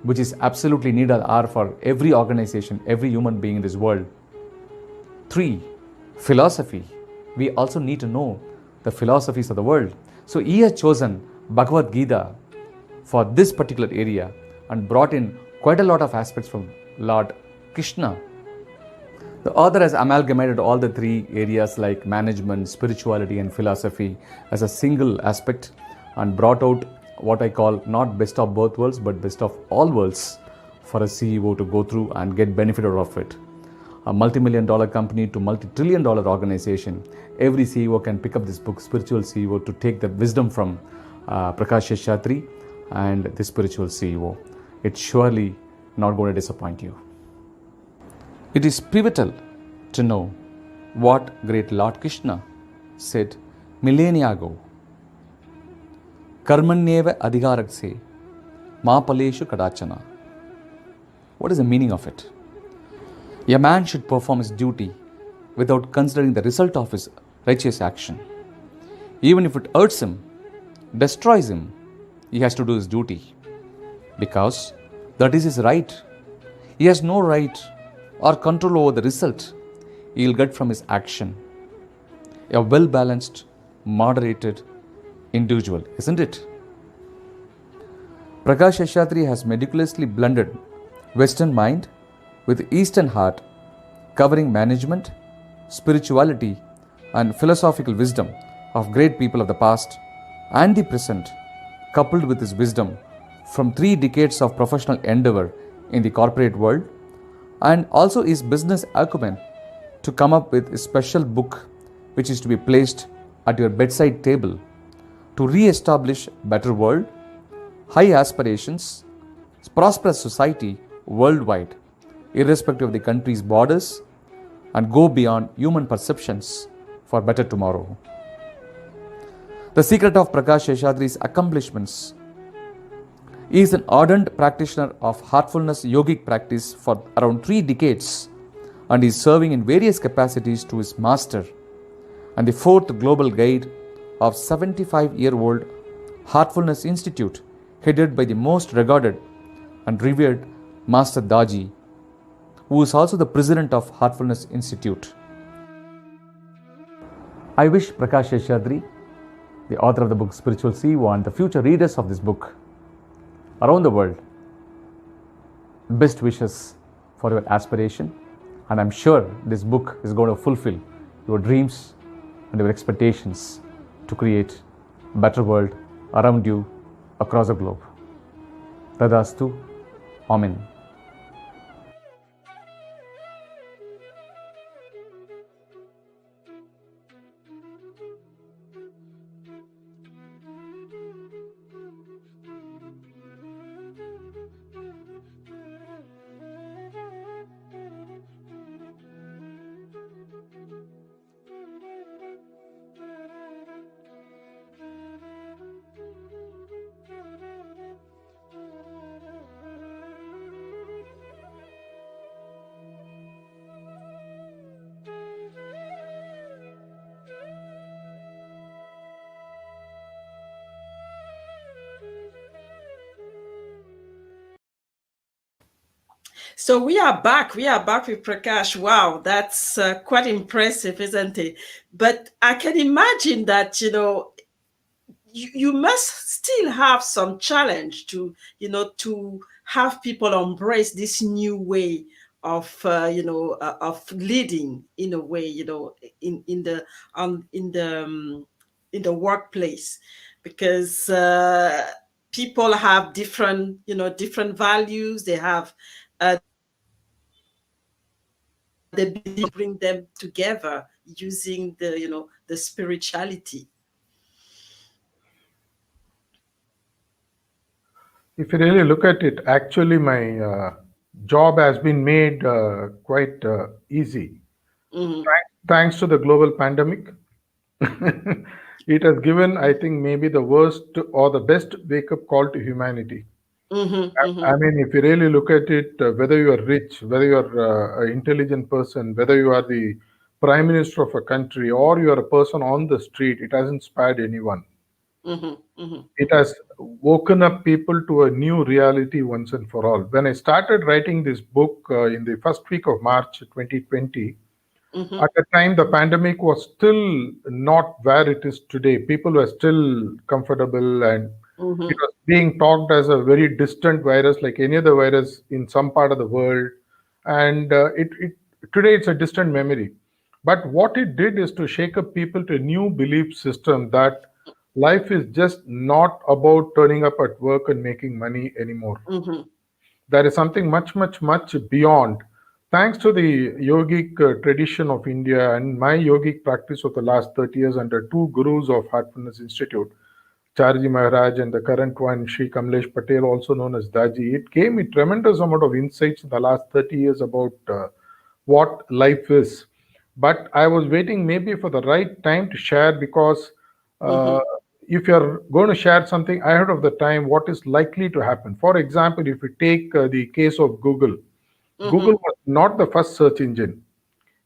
which is absolutely need or are for every organization, every human being in this world. 3, philosophy. We also need to know the philosophies of the world. So he has chosen Bhagavad Gita for this particular area and brought in quite a lot of aspects from Lord Krishna. The author has amalgamated all the 3 areas like management, spirituality and philosophy as a single aspect and brought out what I call not best of both worlds but best of all worlds for a CEO to go through and get benefit out of it. A multi-million-dollar company to multi-trillion-dollar organization, every CEO can pick up this book, Spiritual CEO, to take the wisdom from Prakash Seshadri and the spiritual CEO. It's surely not going to disappoint you. It is pivotal to know what great Lord Krishna said millennia ago. Karmanyeva adhikarakse ma paleshu kadachana. What is the meaning of it? A man should perform his duty without considering the result of his righteous action. Even if it hurts him, destroys him, he has to do his duty because that is his right. He has no right or control over the result he will get from his action. A well balanced, moderated individual, isn't it? Prakash Seshadri has meticulously blended Western mind with Eastern heart, covering management, spirituality, and philosophical wisdom of great people of the past and the present, coupled with his wisdom from 3 decades of professional endeavor in the corporate world, and also his business acumen to come up with a special book which is to be placed at your bedside table to re-establish better world, high aspirations, prosperous society worldwide, irrespective of the country's borders, and go beyond human perceptions for better tomorrow. The secret of Prakash Seshadri's accomplishments is an ardent practitioner of heartfulness yogic practice for around 3 decades and is serving in various capacities to his master and the 4th global guide of 75-year-old Heartfulness Institute headed by the most regarded and revered Master Daji, who is also the president of Heartfulness Institute. I wish Prakash Seshadri, the author of the book Spiritual CEO, and the future readers of this book around the world, best wishes for your aspiration, and I'm sure this book is going to fulfill your dreams and your expectations to create a better world around you across the globe. Tadastu. Amen. So we are back. We are back with Prakash. Wow, that's quite impressive, isn't it? But I can imagine that, you must still have some challenge to, to have people embrace this new way of leading in a way, in the workplace, because people have different values. They have the ability to bring them together using the spirituality. If you really look at it, actually, my job has been made quite easy. Mm-hmm. Thanks to the global pandemic. It has given, I think, maybe the worst or the best wake up call to humanity. Mm-hmm. I mean, if you really look at it, whether you are rich, whether you are an intelligent person, whether you are the prime minister of a country, or you are a person on the street, it hasn't spared anyone. Mm-hmm. Mm-hmm. It has woken up people to a new reality once and for all. When I started writing this book in the first week of March 2020, Mm-hmm. at the time the pandemic was still not where it is today. People were still comfortable, and Mm-hmm. it was being talked as a very distant virus, like any other virus in some part of the world. And today it's a distant memory. But what it did is to shake up people to a new belief system that life is just not about turning up at work and making money anymore. Mm-hmm. There is something much, much, much beyond. Thanks to the yogic tradition of India and my yogic practice of the last 30 years under 2 gurus of Heartfulness Institute, Charji Maharaj, and the current one, Sri Kamlesh Patel, also known as Daji. It gave me tremendous amount of insights in the last 30 years about what life is. But I was waiting maybe for the right time to share, because uh, Mm-hmm. if you're going to share something ahead of the time, what is likely to happen? For example, if you take the case of Google, Google Mm-hmm. was not the first search engine.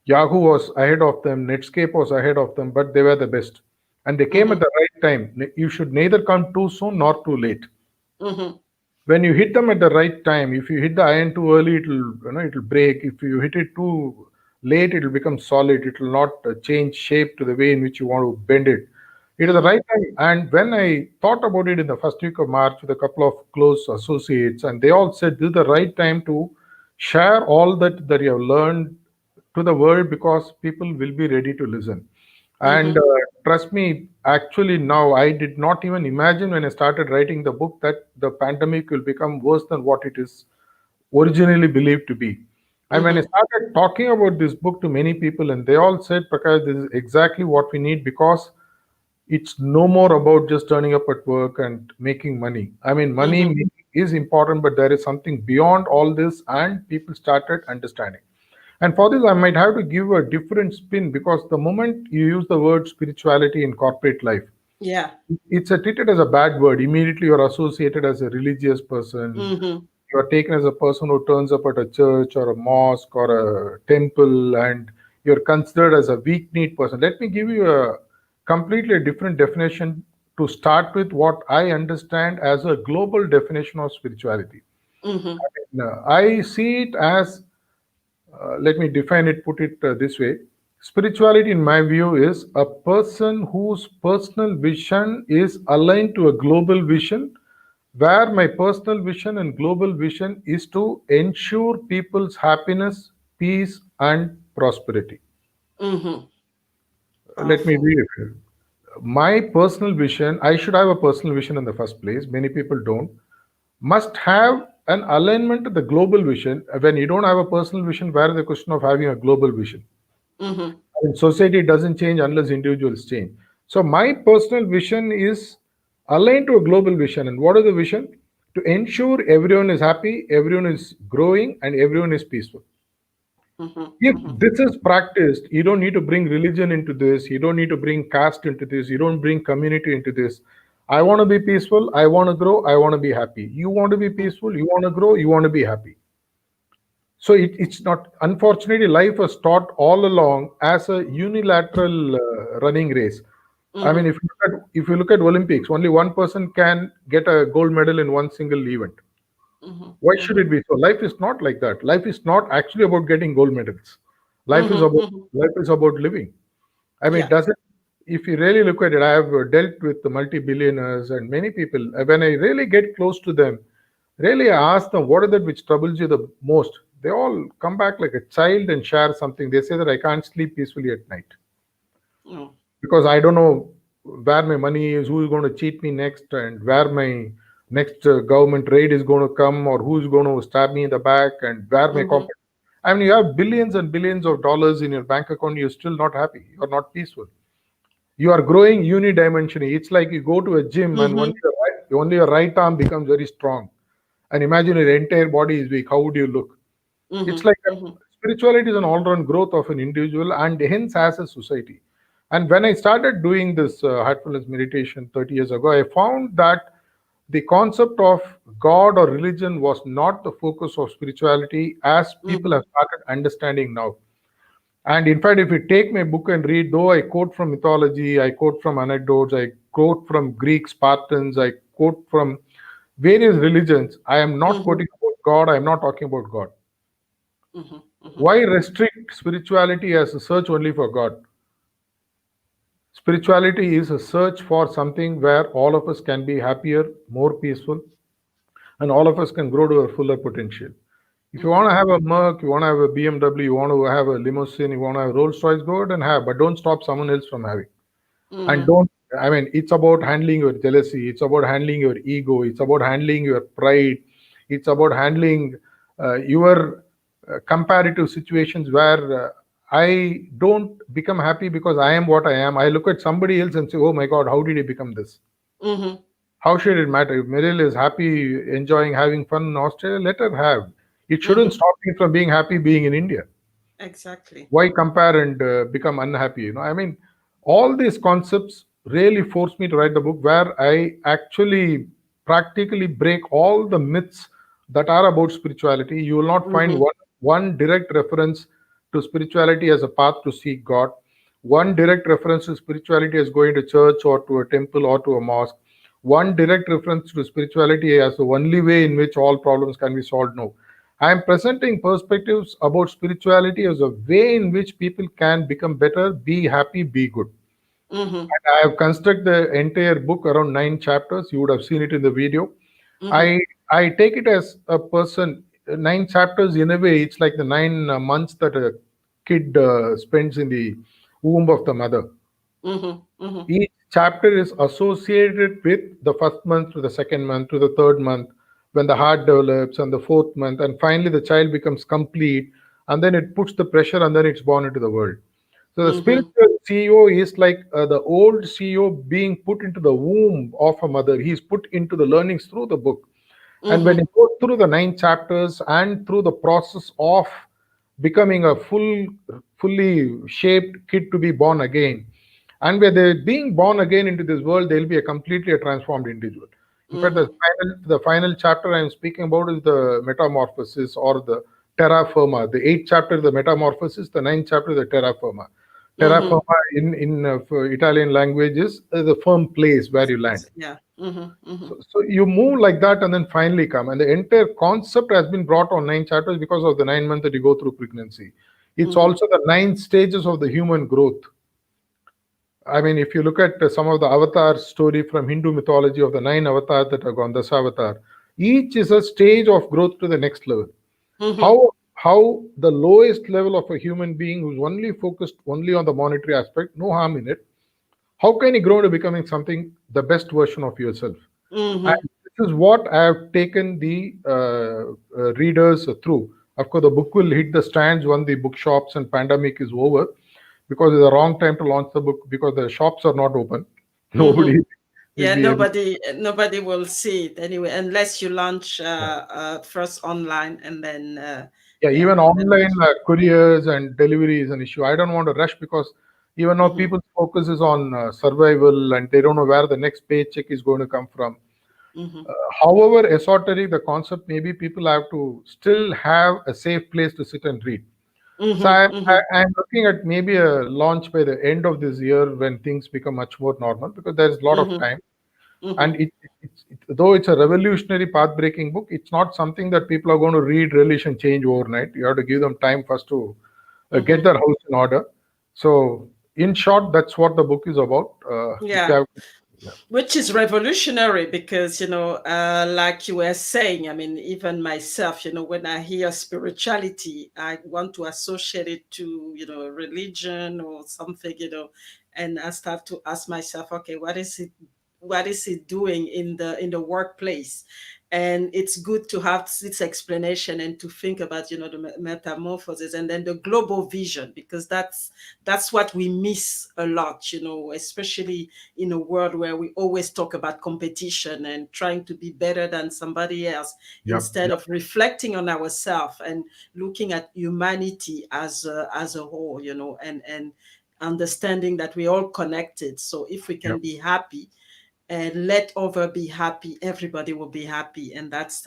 Yahoo was ahead of them, Netscape was ahead of them, but they were the best. And they came at Mm-hmm. the right time. You should neither come too soon nor too late. Mm-hmm. When you hit them at the right time, if you hit the iron too early, it'll break. If you hit it too late, it'll become solid. It will not change shape to the way in which you want to bend it. It is the Mm-hmm. right time. And when I thought about it in the first week of March with a couple of close associates, and they all said this is the right time to share all that you have learned to the world, because people will be ready to listen. And Mm-hmm. trust me, actually, now I did not even imagine when I started writing the book that the pandemic will become worse than what it is originally believed to be. And when I Mm-hmm. started talking about this book to many people, and they all said, Prakash, this is exactly what we need, because it's no more about just turning up at work and making money. I mean, money Mm-hmm. is important, but there is something beyond all this, and people started understanding. And for this, I might have to give a different spin, because the moment you use the word spirituality in corporate life, Yeah. it's treated as a bad word. Immediately, you're associated as a religious person. Mm-hmm. You are taken as a person who turns up at a church or a mosque or a temple, and you're considered as a weak-kneed person. Let me give you a completely different definition to start with, what I understand as a global definition of spirituality. Mm-hmm. I see it as, let me define it, put it this way. Spirituality, in my view, is a person whose personal vision is aligned to a global vision, where my personal vision and global vision is to ensure people's happiness, peace, and prosperity. Mm-hmm. Let me Powerful. read it here. My personal vision, I should have a personal vision in the first place. Many people don't. Must have an alignment to the global vision. When you don't have a personal vision, where is the question of having a global vision? Mm-hmm. And society doesn't change unless individuals change. So my personal vision is aligned to a global vision. And what is the vision? To ensure everyone is happy, everyone is growing, and everyone is peaceful. Mm-hmm. If Mm-hmm. this is practiced, you don't need to bring religion into this, you don't need to bring caste into this, you don't bring community into this. I want to be peaceful, I want to grow, I want to be happy. You want to be peaceful, you want to grow, you want to be happy. So it's not, unfortunately, life was taught all along as a unilateral running race. I mean, Mm-hmm. if you look at Olympics, only one person can get a gold medal in one single event. Mm-hmm. Why should Mm-hmm. it be so? Life is not like that. Life is not actually about getting gold medals. Life is Mm-hmm. about Mm-hmm. life is about living. I mean, it Yeah. doesn't. If you really look at it, I have dealt with the multi-billionaires and many people. When I really get close to them, really I ask them, what is that which troubles you the most? They all come back like a child and share something. They say that I can't sleep peacefully at night Oh. because I don't know where my money is, who is going to cheat me next, and where my next government raid is going to come, or who is going to stab me in the back, and where my Mm-hmm. corporate. I mean, you have billions and billions of dollars in your bank account, you're still not happy. You're not peaceful. You are growing unidimensionally. It's like you go to a gym and Mm-hmm. only your right arm becomes very strong. And imagine your entire body is weak. How would you look? It's Mm-hmm. like Mm-hmm. spirituality is an all-round growth of an individual and hence as a society. And when I started doing this heartfulness meditation 30 years ago, I found that the concept of God or religion was not the focus of spirituality as people Mm-hmm. have started understanding now. And in fact, if you take my book and read, though I quote from mythology, I quote from anecdotes, I quote from Greek Spartans, I quote from various religions, I am not Mm-hmm. quoting about God, I am not talking about God. Mm-hmm. Mm-hmm. Why restrict spirituality as a search only for God? Spirituality is a search for something where all of us can be happier, more peaceful, and all of us can grow to a fuller potential. If you Mm-hmm. want to have a Merc, you want to have a BMW, you want to have a limousine, you want to have a Rolls Royce, go ahead and have, but don't stop someone else from having. And Mm-hmm. don't, I mean, it's about handling your jealousy, it's about handling your ego, it's about handling your pride, it's about handling your comparative situations where I don't become happy because I am what I am. I look at somebody else and say, oh my God, how did he become this? Mm-hmm. How should it matter? If Meryl is happy, enjoying, having fun in Australia, let her have. It shouldn't Mm-hmm. stop me from being happy being in India. Exactly. Why compare and become unhappy? I mean, all these concepts really forced me to write the book, where I actually practically break all the myths that are about spirituality. You will not find Mm-hmm. one direct reference to spirituality as a path to seek God, one direct reference to spirituality as going to church or to a temple or to a mosque, one direct reference to spirituality as the only way in which all problems can be solved. No, I am presenting perspectives about spirituality as a way in which people can become better, be happy, be good. Mm-hmm. And I have constructed the entire book around 9 chapters. You would have seen it in the video. Mm-hmm. I I take it as a person. 9 chapters in a way. It's like the 9 months that a kid spends in the womb of the mother. Mm-hmm. Mm-hmm. Each chapter is associated with the first month to the second month to the third month, when the heart develops, and the fourth month, and finally the child becomes complete, and then it puts the pressure, and then it's born into the world. So the Mm-hmm. spiritual CEO is like the old CEO being put into the womb of a mother. He's put into the learnings through the book. And when Mm-hmm. he goes through the 9 chapters and through the process of becoming a fully shaped kid to be born again, and when they're being born again into this world, they'll be a completely a transformed individual. In fact, Mm-hmm. the final chapter I'm speaking about is the metamorphosis, or the terra firma. The 8th chapter is the metamorphosis, the 9th chapter is the terra firma. Terra Mm-hmm. firma in for Italian language is the firm place where you land. Yeah. Mm-hmm. Mm-hmm. So you move like that and then finally come. And the entire concept has been brought on 9 chapters because of the 9 months that you go through pregnancy. It's Mm-hmm. also the 9 stages of the human growth. I mean, if you look at some of the avatar story from Hindu mythology of the 9 avatars that have gone, Dasavatar, each is a stage of growth to the next level. Mm-hmm. How the lowest level of a human being who's only focused only on the monetary aspect, no harm in it, how can you grow to becoming something the best version of yourself? And Mm-hmm. this is what I have taken the readers through. Of course, the book will hit the stands when the bookshops and pandemic is over, because it's the wrong time to launch the book, because the shops are not open. Mm-hmm. Nobody will Yeah, be able. nobody will see it anyway, unless you launch Yeah, first online and then yeah, yeah, even and then online launch. couriers and delivery is an issue. I don't want to rush, because even now Mm-hmm. people's focus is on survival, and they don't know where the next paycheck is going to come from. Mm-hmm. Uh, However esoteric the concept may be, people have to still have a safe place to sit and read. So Mm-hmm. Mm-hmm. I'm looking at maybe a launch by the end of this year, when things become much more normal, because there is a lot of Mm-hmm. time. Mm-hmm. And though it's a revolutionary path breaking book, it's not something that people are going to read, relish, and change overnight. You have to give them time first to get Mm-hmm. their house in order. So, in short, that's what the book is about. If you Yeah. have, yeah, Which is revolutionary because, like you were saying, I mean, even myself, when I hear spirituality, I want to associate it to, religion or something, and I start to ask myself, okay, what is it doing in the workplace? And it's good to have this explanation and to think about, the metamorphosis and then the global vision, because that's what we miss a lot, especially in a world where we always talk about competition and trying to be better than somebody else, yep, instead yep, of reflecting on ourselves and looking at humanity as a whole, and understanding that we're all connected. So if we can yep, be happy and let other be happy, everybody will be happy, and that's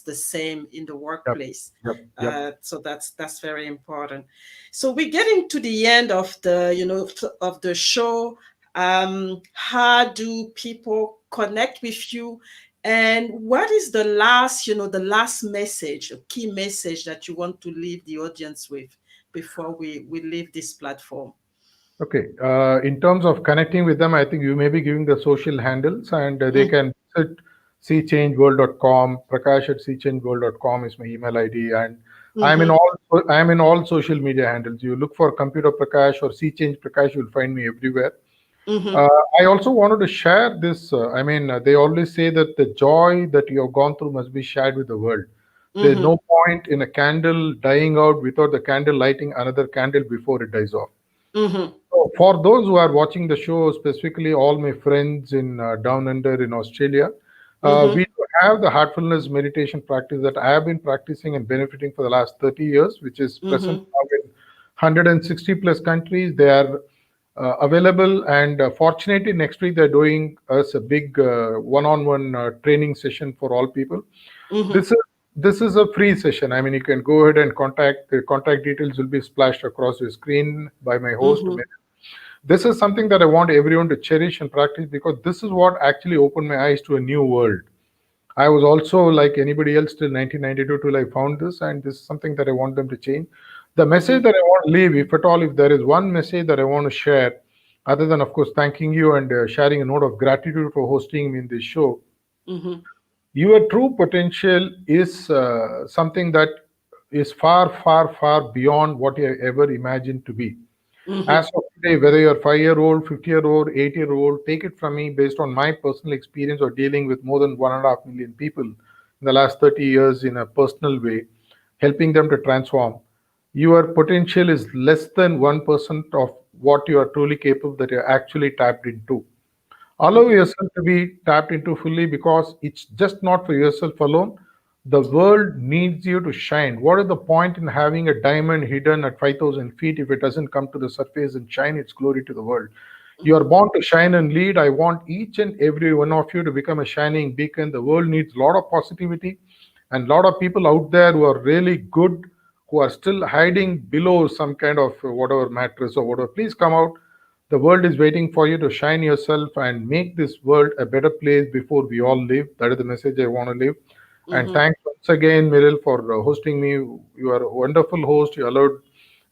the same in the yep, workplace. yep, yep. So that's very important. So we're getting to the end of the show. How do people connect with you, and what is the last message, a key message that you want to leave the audience with before we leave this platform? Okay. In terms of connecting with them, I think you may be giving the social handles, and they Mm, can visit seechangeworld.com. Prakash at seechangeworld.com is my email ID, and mm-hmm, I'm in all social media handles. You look for Computer Prakash or Sea Change Prakash, you'll find me everywhere. mm-hmm, Uh, I also wanted to share this. They always say that the joy that you have gone through must be shared with the world. There's mm-hmm, no point in a candle dying out without the candle lighting another candle before it dies off. mm-hmm, So for those who are watching the show, specifically all my friends in down under in Australia, Mm-hmm. we do have the heartfulness meditation practice that I have been practicing and benefiting for the last 30 years, which is present Mm-hmm. now in 160 plus countries. They are available, and fortunately, next week they're doing us a big one-on-one training session for all people. Mm-hmm. This is this is a free session. I mean, you can go ahead and contact. The contact details will be splashed across your screen by my host. Mm-hmm. This is something that I want everyone to cherish and practice, because this is what actually opened my eyes to a new world. I was also like anybody else till 1992 till I found this, and this is something that I want them to change. The message Mm-hmm. that I want to leave, if at all, if there is one message that I want to share, other than, of course, thanking you and sharing a note of gratitude for hosting me in this show, Mm-hmm. your true potential is something that is far, far, far beyond what you ever imagined to be. Mm-hmm. As of today, whether you're 5-year-old, 50-year-old, 8-year-old, take it from me based on my personal experience of dealing with more than 1.5 million people in the last 30 years in a personal way, helping them to transform. Your potential is less than 1% of what you are truly capable that you're actually tapped into. Allow Mm-hmm. yourself to be tapped into fully, because it's just not for yourself alone. The world needs you to shine. What is the point in having a diamond hidden at 5,000 feet if it doesn't come to the surface and shine its glory to the world? You are Mm-hmm. born to shine and lead. I want each and every one of you to become a shining beacon. The world needs a lot of positivity, and a lot of people out there who are really good, who are still hiding below some kind of whatever mattress or whatever. Please come out. The world is waiting for you to shine yourself and make this world a better place before we all live. That is the message I want to leave. And Mm-hmm. thanks once again, Miril, for hosting me. You are a wonderful host. You allowed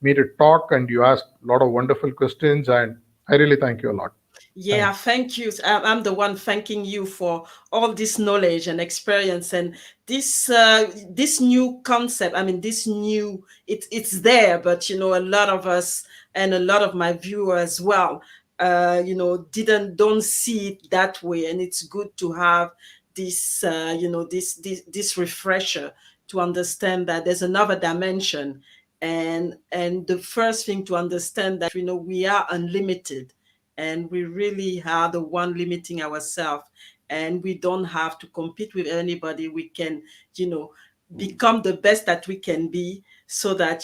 me to talk, and you asked a lot of wonderful questions. And I really thank you a lot. Yeah, Thanks. thank you. I'm the one thanking you for all this knowledge and experience and this new concept. I mean, this new it's there, but a lot of us and a lot of my viewers as well, didn't don't see it that way, and it's good to have this, this refresher to understand that there's another dimension, and the first thing to understand that we are unlimited, and we really are the one limiting ourselves, and we don't have to compete with anybody. We can you know become the best that we can be, so that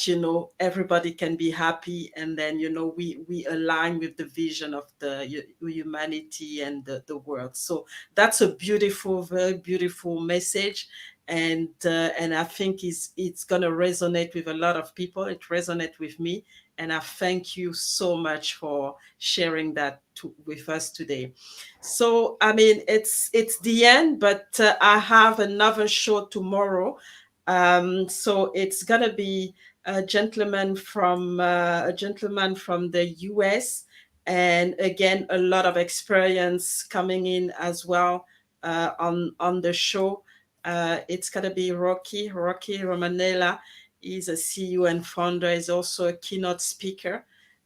everybody can be happy, and then we align with the vision of the humanity and the world. So that's a beautiful, very beautiful message, and I think it's going to resonate with a lot of people. It resonates with me, and I thank you so much for sharing that with us today. So, I mean, it's the end, but I have another show tomorrow. So it's gonna be a gentleman from the U.S., and again a lot of experience coming in as well on the show. It's gonna be Rocky Romanella. He's a CEO and founder. He's also a keynote speaker,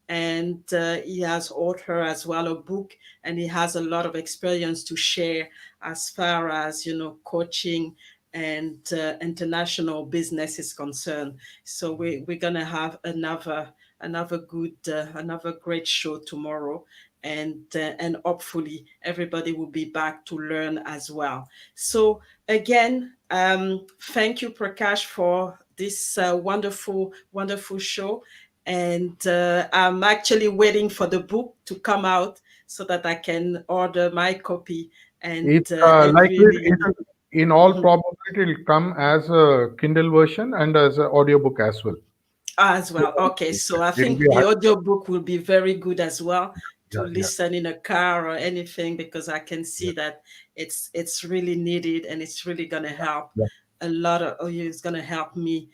and he has authored as well a book, and he has a lot of experience to share as far as coaching and international business is concerned. So we're gonna have another great show tomorrow, and hopefully everybody will be back to learn as well. So again, thank you, Prakash, for this wonderful show. And I'm actually waiting for the book to come out so that I can order my copy, It's and likely, really. in all Mhm. probability, it will come as a Kindle version and as an audiobook as well. As So well. Okay, so I it will think be a the audiobook will be very good as well to yeah, yeah, listen in a car or anything, because I can see yeah, that it's really needed, and it's really gonna help yeah, a lot of. Oh, it's gonna help me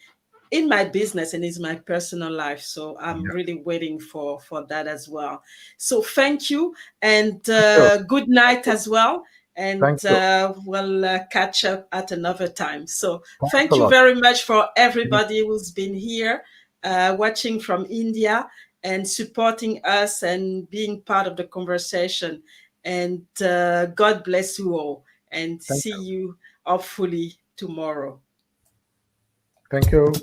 in my business and in my personal life. So I'm yeah. really waiting for that as well. So thank you, and Sure. good night as well. And Thank you. we'll catch up at another time. So Thanks a thank you lot. very much for Thank everybody who's been here, watching from India and supporting us and being part of the conversation. And God bless you all, and thank see you. you hopefully tomorrow. Thank you.